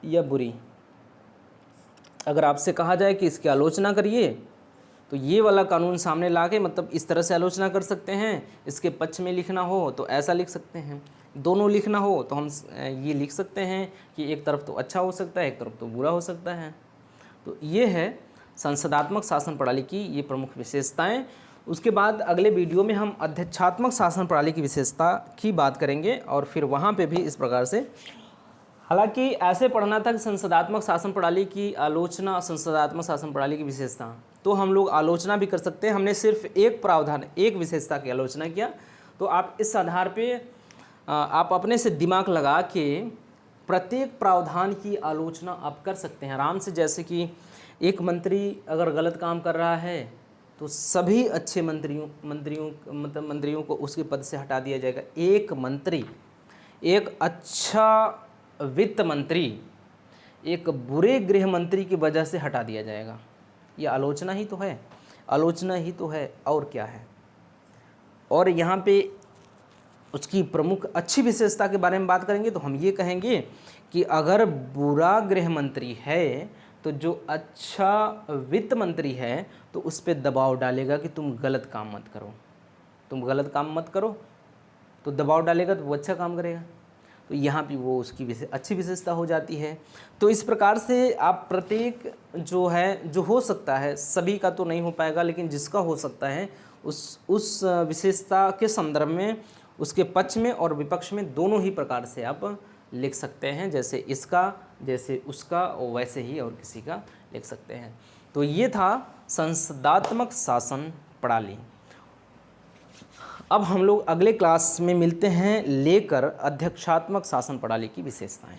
या बुरी। अगर आपसे कहा जाए कि इसकी आलोचना करिए तो ये वाला कानून सामने लाके मतलब इस तरह से आलोचना कर सकते हैं। इसके पक्ष में लिखना हो तो ऐसा लिख सकते हैं, दोनों लिखना हो तो हम ये लिख सकते हैं कि एक तरफ तो अच्छा हो सकता है, एक तरफ तो बुरा हो सकता है। तो ये है संसदात्मक शासन प्रणाली की ये प्रमुख विशेषताएं। उसके बाद अगले वीडियो में हम अध्यक्षात्मक शासन प्रणाली की विशेषता की बात करेंगे और फिर वहाँ पे भी इस प्रकार से हालांकि ऐसे पढ़ना था कि संसदात्मक शासन प्रणाली की आलोचना, संसदात्मक शासन प्रणाली की विशेषता, तो हम लोग आलोचना भी कर सकते हैं। हमने सिर्फ एक प्रावधान, एक विशेषता की आलोचना किया, तो आप इस आधार पे आप अपने से दिमाग लगा के प्रत्येक प्रावधान की आलोचना आप कर सकते हैं आराम से। जैसे कि एक मंत्री अगर गलत काम कर रहा है तो सभी अच्छे मंत्रियों को उसके पद से हटा दिया जाएगा। एक मंत्री, एक अच्छा वित्त मंत्री एक बुरे गृह मंत्री की वजह से हटा दिया जाएगा। ये आलोचना ही तो है, आलोचना ही तो है, और क्या है। और यहाँ पे उसकी प्रमुख अच्छी विशेषता के बारे में बात करेंगे तो हम ये कहेंगे कि अगर बुरा गृह मंत्री है तो जो अच्छा वित्त मंत्री है तो उस पर दबाव डालेगा कि तुम गलत काम मत करो, तुम गलत काम मत करो, तो दबाव डालेगा तो वो अच्छा काम करेगा। तो यहाँ भी वो उसकी अच्छी विशेषता हो जाती है। तो इस प्रकार से आप प्रत्येक जो है, जो हो सकता है, सभी का तो नहीं हो पाएगा लेकिन जिसका हो सकता है उस विशेषता के संदर्भ में, उसके पक्ष में और विपक्ष में दोनों ही प्रकार से आप लिख सकते हैं। जैसे इसका, जैसे उसका, और वैसे ही और किसी का लिख सकते हैं। तो ये था संसदात्मक शासन प्रणाली। अब हम लोग अगले क्लास में मिलते हैं लेकर अध्यक्षात्मक शासन प्रणाली की विशेषताएं।